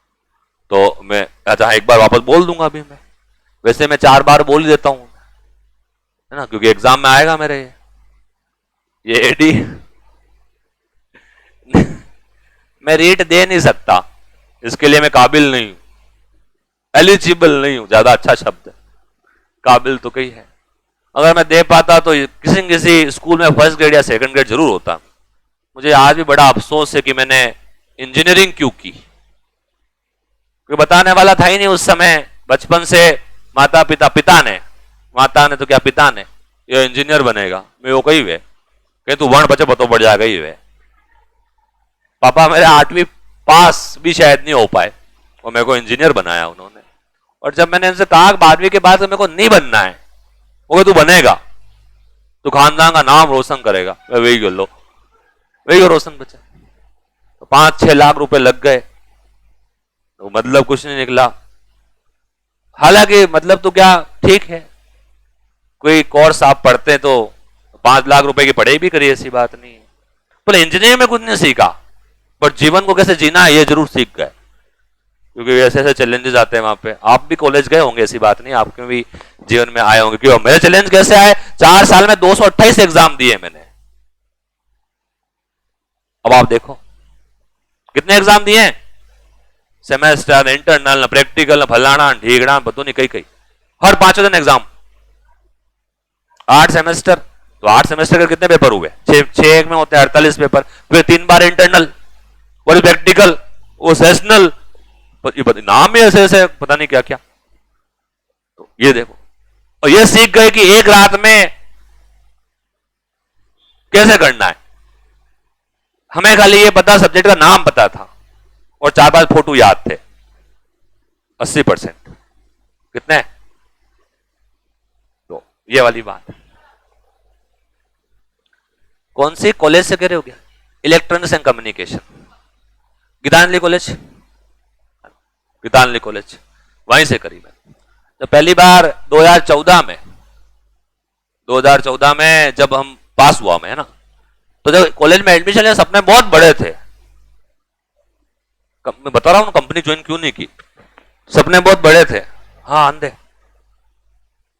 तो मैं अच्छा एक बार वापस बोल दूंगा अभी। मैं वैसे मैं 4 बार बोल ही देता हूं, है ना, क्योंकि एग्जाम में आएगा मेरे ये AD मैं रेट दे नहीं सकता, इसके लिए मैं काबिल नहीं हूं, एलिजिबल नहीं हूं, ज्यादा अच्छा शब्द है, काबिल तो कई है। अगर मैं दे पाता तो किसी स्कूल में फर्स्ट ग्रेड या सेकंड ग्रेड जरूर होता। मुझे आज भी बड़ा अफसोस है कि मैंने इंजीनियरिंग क्यों की, क्योंकि बताने वाला था ही नहीं उस समय। बचपन से माता ने तो क्या पिता ने ये इंजीनियर बनेगा, मैं वो कही वे कहीं तू वर्ण बचे बतो बढ़ जाएगा ही वे। पापा मेरे 8वीं पास भी शायद नहीं हो पाए और मेरे को इंजीनियर बनाया उन्होंने। और जब मैंने उनसे कहा 12वीं के बाद मेरे को नहीं बनना है, वो तू बनेगा, तू खानदान का नाम रोशन करेगा, वही कर लो, वही रोशन बचा। तो 5-6 लाख रुपए लग गए, तो मतलब कुछ नहीं निकला। हालांकि मतलब तो क्या ठीक है, कोई कोर्स आप पढ़ते तो 5 लाख रुपए की पढ़ाई भी करिए, ऐसी बात नहीं है। पर इंजीनियरिंग में कुछ नहीं सीखा, पर जीवन को कैसे जीना है ये जरूर सीख गए, क्योंकि ऐसे ऐसे चैलेंजेस आते हैं वहां पे। आप भी कॉलेज गए होंगे, ऐसी बात नहीं, आपके भी जीवन में आए होंगे। क्यों मेरे चैलेंज कैसे आए? 4 साल में 228 एग्जाम दिए मैंने। अब आप देखो कितने एग्जाम दिए, सेमेस्टर, इंटरनल, प्रैक्टिकल, फलाना ढीगड़ा, पता नहीं कई हर 5 दिन एग्जाम। 8 सेमेस्टर, तो 8 सेमेस्टर के कितने पेपर हुए? 6 एक में होते हैं 48 पेपर, फिर 3 बार इंटरनल, वो प्रैक्टिकल, वो सेशनल, नाम ही ऐसे ऐसे पता नहीं क्या क्या। तो ये देखो, और ये सीख गए कि एक रात में कैसे करना है। हमें खाली ये पता, सब्जेक्ट का नाम पता था और 4-5 फोटो याद थे। 80% कितने? तो ये वाली बात कौन सी कॉलेज से कह रहे हो? क्या electronics and communication, Gitanjali college, वहीं से करी मैं। तो पहली बार 2014 में जब हम पास हुआ मैं, है ना, तो जब कॉलेज में एडमिशन लिया सपने बहुत बड़े थे। मैं बता रहा हूं कंपनी ज्वाइन क्यों नहीं की, सपने बहुत बड़े थे। हाँ अंधे,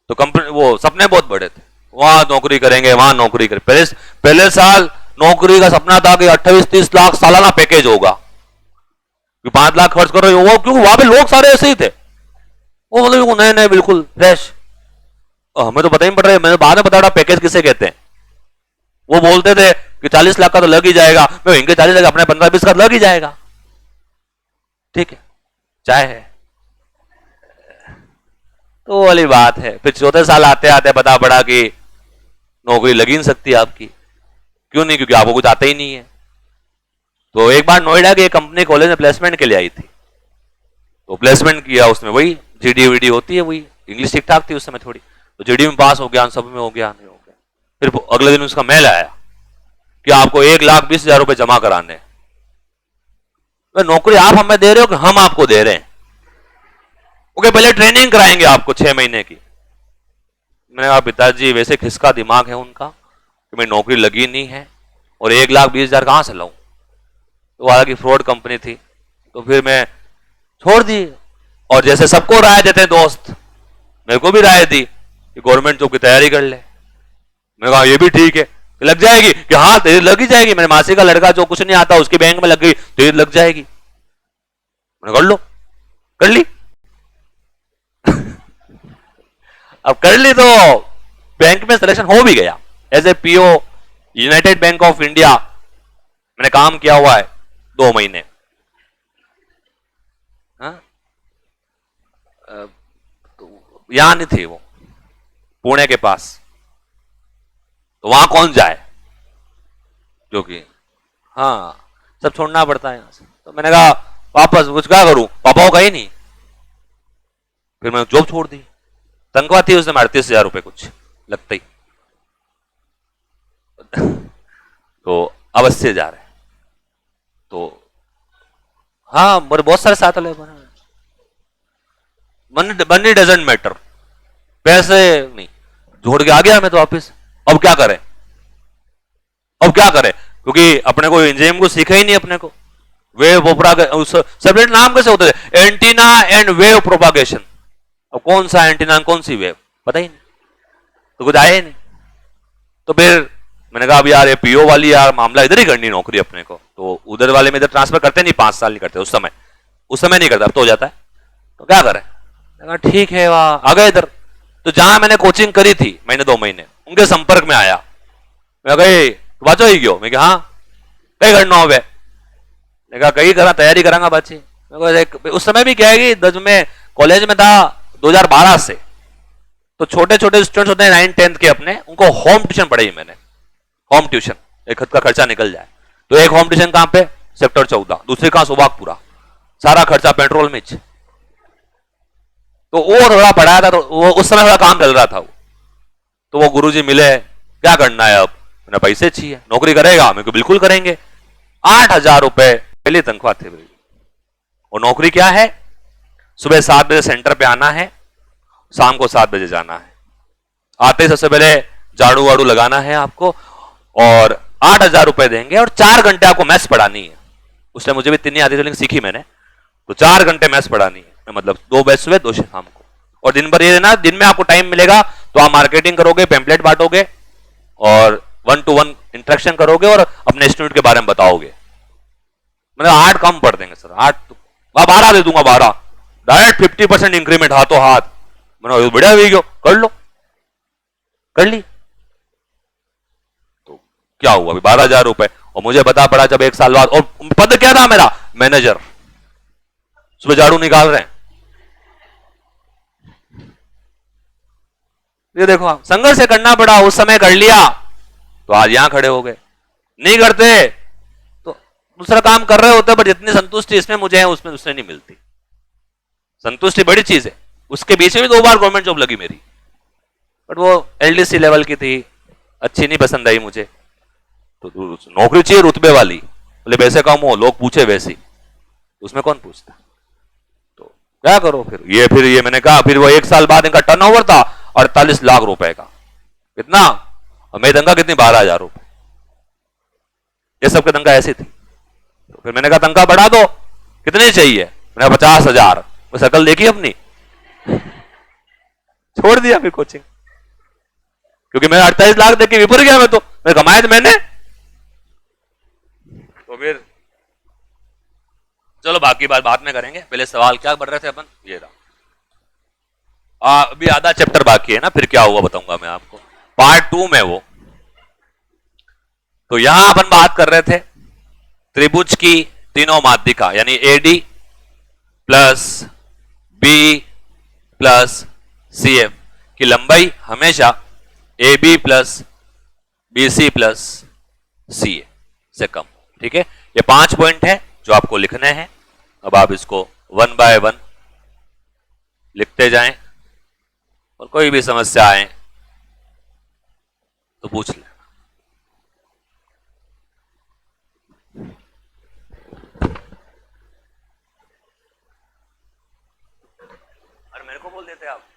तो कंपनी वो सपने बहुत बड़े थे, वहां नौकरी करेंगे, वहां नौकरी करेंगे। पहले साल नौकरी का सपना था कि 28-30 लाख सालाना पैकेज होगा, 5 लाख खर्च कर रहे हो वो, क्योंकि वहां पे लोग सारे ऐसे ही थे, वो मतलब नए नए बिल्कुल फ्रेश। हमें तो पता ही नहीं पड़ रहा है, मैंने बाद में बता रहा पैकेज किसे कहते हैं। वो बोलते थे कि 40 लाख का तो लग ही जाएगा, मैं इनके 40 लाख अपने 15-20 का लग ही जाएगा, ठीक है चाहे है। तो वो वाली बात है। फिर चौथे साल आते आते पता पड़ा कि नौकरी लगी नहीं सकती आपकी। क्यों नहीं? क्योंकि आपको कुछ आता ही नहीं है। तो एक बार नोएडा की एक कंपनी कॉलेज में प्लेसमेंट के लिए आई थी, तो प्लेसमेंट किया, उसमें वही जीडी वीडी होती है, वही इंग्लिश ठीक ठाक थी उस समय थोड़ी, तो जीडी में पास हो गया, सब में हो गया, नहीं हो गया। फिर अगले दिन उसका मेल आया कि आपको 1,20,000 रुपए जमा कराने। नौकरी आप हमें दे रहे हो कि हम आपको दे रहे हैं? ओके, पहले ट्रेनिंग कराएंगे आपको 6 महीने की। मैंने कहा पिताजी वैसे खिसका दिमाग है उनका कि मेरी नौकरी लगी नहीं है और 1,20,000 कहां से लाऊं। तो हालांकि फ्रॉड कंपनी थी, तो फिर मैं छोड़ दी। और जैसे सबको राय देते हैं दोस्त, मेरे को भी राय दी कि गवर्नमेंट जॉब की तैयारी कर ले। मैंने कहा ये भी ठीक है, लग जाएगी कि हाँ तेरी लग ही जाएगी। मेरे मासी का लड़का जो कुछ नहीं आता उसकी बैंक में लग गई, तेरी लग जाएगी। मैंने कर लो, कर ली। अब कर ली तो बैंक में सिलेक्शन हो भी गया as a PO, United Bank of India. मैंने काम किया हुआ है 2 महीने। यहां नहीं थी वो, पुणे के पास, तो वहां कौन जाए, क्योंकि हाँ सब छोड़ना पड़ता है यहां से। तो मैंने कहा वापस कुछ क्या करूं, पापा को कही नहीं। फिर मैंने जॉब छोड़ दी। तनख्वाह थी उसमें 38,000 रुपए कुछ लगता ही। तो अवश्य जा रहे, तो हाँ मेरे बहुत सारे साथ वाले बने। मनी डजंट मैटर, पैसे नहीं, जोड़ के आ गया मैं तो वापिस। अब क्या करें, अब क्या करें, क्योंकि अपने को इंजीनियरिंग को सीखा ही नहीं अपने को। वेव सेपरेट नाम कैसे होते थे, एंटीना एंड वेव प्रोपागेशन। अब कौन सा एंटीना कौन सी वेव पता ही नहीं, तो कुछ आया ही नहीं। तो फिर मैंने कहा अब यार ये पीओ वाली यार मामला इधर ही करनी नौकरी अपने को, तो उधर वाले में इधर ट्रांसफर करते नहीं, 5 साल नहीं करते उस समय नहीं करता, अब तो हो जाता है। तो क्या करें, ठीक है वहां आ गए इधर। तो जहां मैंने कोचिंग करी थी महीने 2 महीने, उनके संपर्क में आया। मैं कही बाचो ही क्यों, मैं हाँ कई करना हो, कहा कहीं करा तैयारी करांगा बाची। उस समय भी क्या है कि जब मैं कॉलेज में था 2012 से, तो छोटे छोटे स्टूडेंट्स होते हैं 9th-10th के अपने, उनको होम ट्यूशन पढ़ाई मैंने। होम ट्यूशन, एक खुद का खर्चा निकल जाए। तो एक होम ट्यूशन कहां पे, सेक्टर 14, दूसरी कहां सुबागपुरा, सारा खर्चा पेट्रोल में। तो वो थोड़ा पढ़ाया था, तो वो उस समय थोड़ा काम चल रहा था वो। तो वो गुरुजी मिले, क्या करना है अब, मैंने पैसे चाहिए, नौकरी करेगा, मेरे को बिल्कुल करेंगे। 8,000 रुपए पहले तनख्वाह थे। और नौकरी क्या है, सुबह 7 बजे सेंटर पे आना है, शाम को 7 बजे जाना है। आते सबसे पहले झाड़ू वाड़ू लगाना है आपको, और 8,000 रुपए देंगे, और 4 घंटे आपको मैथ्स पढ़ानी है। उसने मुझे भी इतनी आती थी लेकिन सीखी मैंने, तो 4 घंटे मैथ्स पढ़ानी है, मतलब 2 बैच सुबह 2 शाम को। और दिन भर ये ना, दिन में आपको टाइम मिलेगा तो आप मार्केटिंग करोगे, पेम्पलेट बांटोगे, और 1-to-1 इंटरेक्शन करोगे, और अपने स्टूडेंट के बारे में बताओगे। मतलब 8 कम पढ़ देंगे सर, 8 12 दे दूंगा, 12 डायरेक्ट 50% इंक्रीमेंट हाथों हाथ। मैंने बढ़िया वीडियो कर लो, कर ली। तो क्या हुआ, अभी 12,000 रुपए। और मुझे पता पड़ा जब 1 साल बाद, और पद क्या था मेरा, मैनेजर। सुबह झाड़ू निकाल रहे हैं। ये देखो आप, संघर्ष से करना पड़ा, उस समय कर लिया तो आज यहां खड़े हो गए। नहीं करते तो दूसरा काम कर रहे होते, पर जितनी संतुष्टि इसमें मुझे है उसमें उसने नहीं मिलती। संतुष्टि बड़ी चीज है। उसके बीच में भी 2 बार गवर्नमेंट जॉब लगी मेरी, बट वो एलडीसी लेवल की थी, अच्छी नहीं पसंद आई मुझे। तो नौकरी चाहिए रुतबे वाली, बोले पैसे कम हो, लोग पूछे वैसी, उसमें कौन पूछता। तो क्या करो फिर ये मैंने कहा, फिर वो 1 साल बाद इनका टर्नओवर था 48 लाख रुपए का। कितना, और मेरी तनख्वाह कितनी, 12,000 रुपए। ये सबकी तनख्वाह ऐसी थी। तो फिर मैंने कहा तनख्वाह बढ़ा दो, कितनी चाहिए, मैंने 50,000। वो शकल देखी अपनी, छोड़ दिया फिर कोचिंग, क्योंकि मैं 48 लाख देके विफर गया। मैं कमाए तो मैंने, चलो बाकी बात बाद में करेंगे, पहले सवाल क्या पढ़ रहे थे अपन, ये रहा। अभी आधा चैप्टर बाकी है ना, फिर क्या हुआ बताऊंगा मैं आपको, पार्ट 2 में वो। तो यहां अपन बात कर रहे थे त्रिभुज की तीनों माध्यिका, यानी AD plus B plus C F की लंबाई हमेशा A B plus B C plus C A से कम। ठीक है, ये 5 पॉइंट है जो आपको लिखने हैं। अब आप इसको 1 बाय 1 लिखते जाएं, और कोई भी समस्या आए तो पूछ लें। अरे मेरे को बोल देते आप।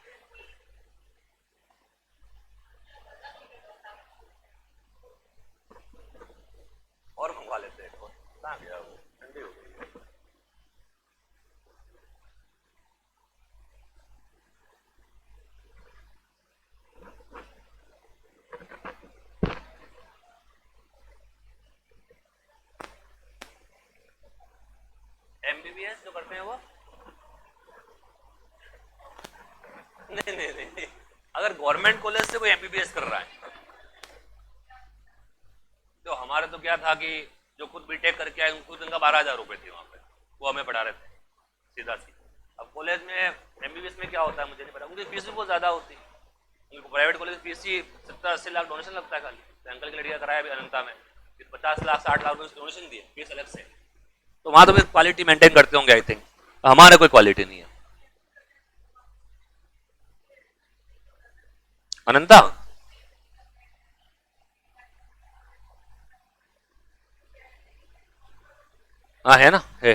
और मंगवा लेते हैं, कहां गया वो, ठंडी हो गई। एमबीबीएस जो करते हैं वो नहीं नहीं नहीं, नहीं। अगर गवर्नमेंट कॉलेज से कोई एमबीबीएस कर रहा है, तो हमारे तो क्या था कि जो खुद बीटेक करके आए उनको दिन का 12,000 रुपए थी वहां पे, वो हमें पढ़ा रहे थे सीधा सीधा। अब कॉलेज में एमबीबीएस में क्या होता है मुझे नहीं पता, उनकी फीस भी बहुत ज्यादा होती है। उनको प्राइवेट कॉलेज फीस ही 70-80 लाख डोनेशन लगता है खाली। तो अंकल की लड़कियां कराया अभी अनंता में, 50 लाख 60 लाख डोनेशन दिए, फीस अलग से। तो वहां तो फिर क्वालिटी मेंटेन करते होंगे आई थिंक, हमारे कोई क्वालिटी नहीं है। अनंता हाँ है ना, है।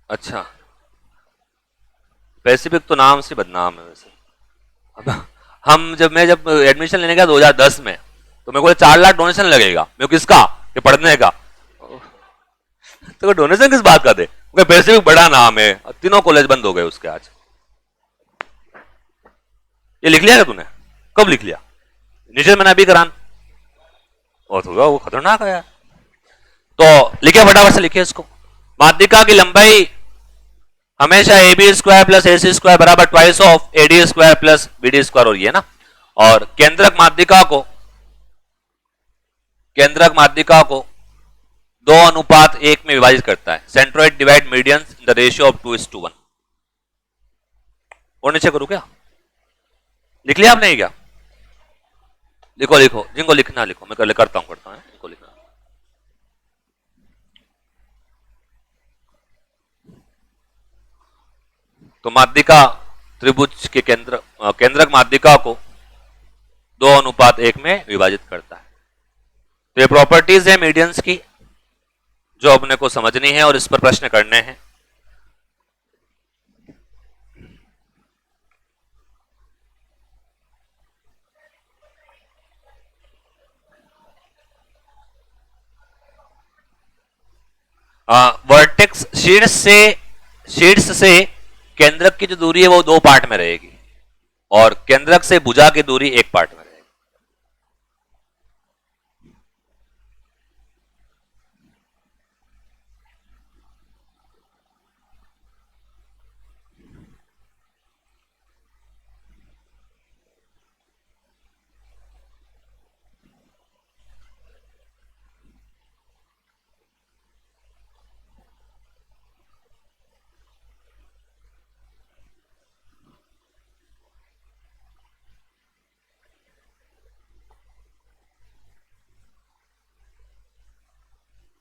अच्छा, पैसिफिक तो नाम से बदनाम है वैसे। अब मैं जब एडमिशन लेने गया 2010 में, तो मेरे को 4 लाख डोनेशन लगेगा। मेरे को किसका, ये पढ़ने का। तो डोनेशन किस बात का दे, पैसिफिक बड़ा नाम है, तीनों कॉलेज बंद हो गए उसके आज। ये लिख लिया क्या तूने, कब लिख लिया, नीचे मैंने अभी करान, और तो वो खतरनाक है यार। तो लिखे फटाफट से, लिखे इसको। माध्यिका की लंबाई हमेशा A B square plus A C square बराबर twice of A D square plus B D square, और ये ना। और केंद्रक माध्यिका को 2:1 में विभाजित करता है। Centroid divide medians in the ratio of 2:1। और नीचे करूं क्या, लिख लिया आपने क्या, लिखो लिखो, जिनको लिखना लिखो, मैं करता हूं इनको लिखना। तो माध्यिका त्रिभुज के केंद्रक माध्यिका को 2:1 में विभाजित करता है। तो ये प्रॉपर्टीज है मीडियंस की जो अपने को समझनी है और इस पर प्रश्न करने हैं। वर्टेक्स शीर्ष से केंद्रक की जो दूरी है वो 2 पार्ट में रहेगी, और केंद्रक से भुजा की दूरी 1 पार्ट में रहेगी।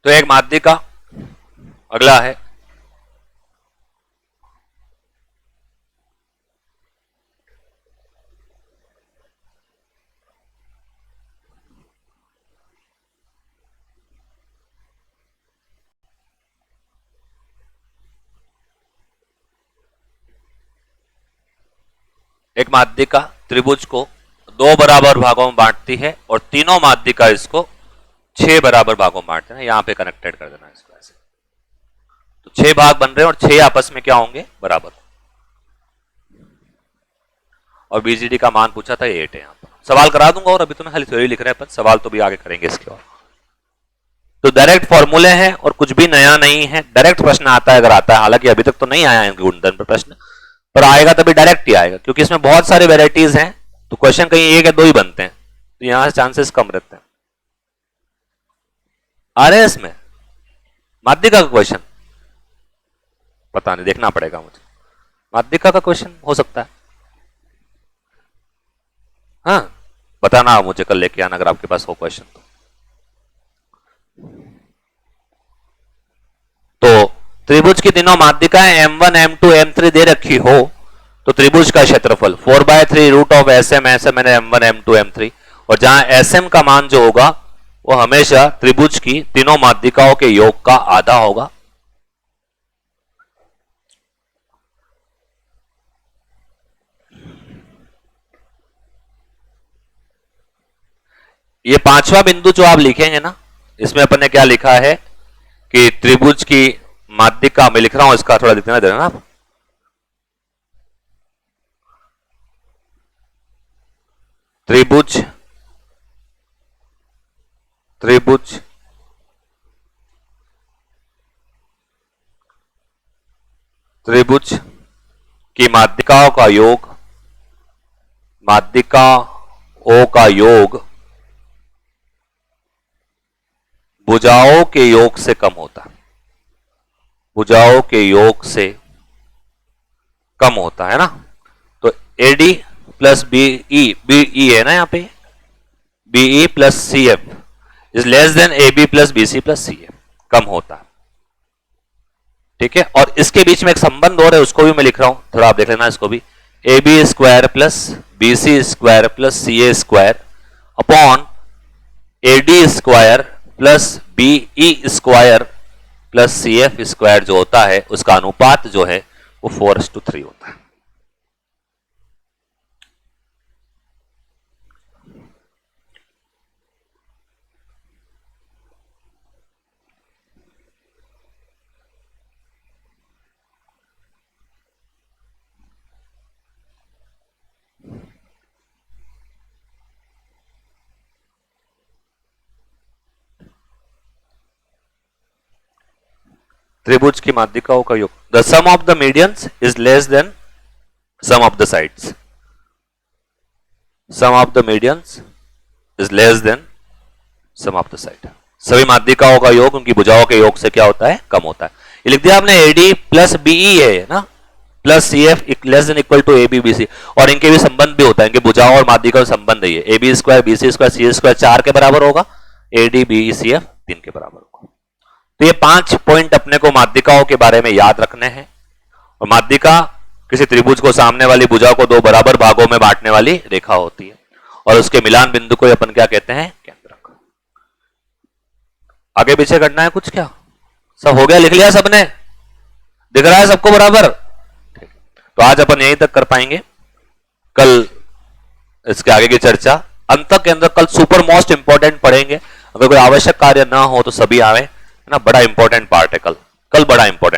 तो एक माध्यिका, अगला है एक माध्यिका त्रिभुज को 2 बराबर भागों में बांटती है, और तीनों माध्यिका इसको 6 बराबर भागों में बांटते हैं। यहां पे कनेक्टेड कर देना इसको ऐसे। तो 6 भाग बन रहे हैं और 6 आपस में क्या होंगे, बराबर। और बीजीडी का मान पूछा था 8 है। यहाँ पर सवाल करा दूंगा, और अभी तो मैं खाली थ्योरी लिख रहे हैं, पर सवाल तो भी आगे करेंगे इसके। और तो डायरेक्ट फॉर्मूले हैं और कुछ भी नया नहीं है, डायरेक्ट प्रश्न आता है अगर आता है, हालांकि अभी तक तो नहीं आया इनके गुणधर्म पर प्रश्न, पर आएगा तभी डायरेक्ट ही आएगा, क्योंकि इसमें बहुत सारे वेराइटीज हैं, तो क्वेश्चन कहीं एक या दो ही बनते हैं, तो यहां से चांसेस कम रहते हैं। आ रहे हैं इसमें माध्यिका का क्वेश्चन? पता नहीं, देखना पड़ेगा मुझे। माध्यिका का क्वेश्चन हो सकता है, हाँ बताना मुझे, कल लेके आना अगर आपके पास हो क्वेश्चन तो त्रिभुज की तीनों माध्यिकाएं m1 m2 m3 दे रखी हो तो त्रिभुज का क्षेत्रफल 4/3 root of SM SM m1 m2 m3, और जहां SM का मान जो होगा वो हमेशा त्रिभुज की तीनों माध्यिकाओं के योग का आधा होगा। ये पांचवा बिंदु जो आप लिखेंगे ना, इसमें अपन ने क्या लिखा है कि त्रिभुज की माध्यिका, मैं लिख रहा हूं इसका थोड़ा दिखना देना आप, त्रिभुज त्रिभुज त्रिभुज की माध्यिकाओं का योग, माध्यिकाओं का योग भुजाओं के योग से कम होता है, भुजाओं के योग से कम होता है ना। तो AD प्लस BE है ना, यहां पे BE plus CF is less then AB plus BC plus CF, कम होता है, ठीक है। और इसके बीच में एक संबंध और है, उसको भी मैं लिख रहा हूं, थोड़ा आप देख लेना इसको भी, AB square plus BC square plus CA square upon AD square plus BE square plus CF square जो होता है, उसका अनुपात जो है वो 4:3 होता है। त्रिभुज की माध्यिकाओं का योग, the sum of the medians is less than sum of the sides, sum of the medians is less than sum of the side. सभी माध्यिकाओं का योग उनकी भुजाओं के योग से क्या होता है, कम होता है। ये लिख दिया आपने, AD प्लस BE है ना, plus CF less than equal to AB BC, और इनके भी संबंध भी होता है, इनके भुजाओं और माध्यिकाओं का संबंध है, AB square BC square CA square 4 के बराबर होगा, AD BE CF 3 के बराबर होगा। तो ये 5 पॉइंट अपने को माध्यिकाओं के बारे में याद रखने हैं। और माध्यिका किसी त्रिभुज को सामने वाली भुजा को 2 बराबर भागों में बांटने वाली रेखा होती है, और उसके मिलान बिंदु को अपन क्या कहते हैं, केंद्रक। आगे पीछे करना है कुछ क्या? सब हो गया, लिख लिया सबने, दिख रहा है सबको बराबर? तो आज अपन यहीं तक कर पाएंगे, कल इसके आगे की चर्चा अंतक के अंदर कल सुपर मोस्ट इंपॉर्टेंट पढ़ेंगे। अगर कोई आवश्यक कार्य ना हो तो सभी आवे, है ना, बड़ा इंपॉर्टेंट पार्ट है कल, बड़ा इंपॉर्टेंट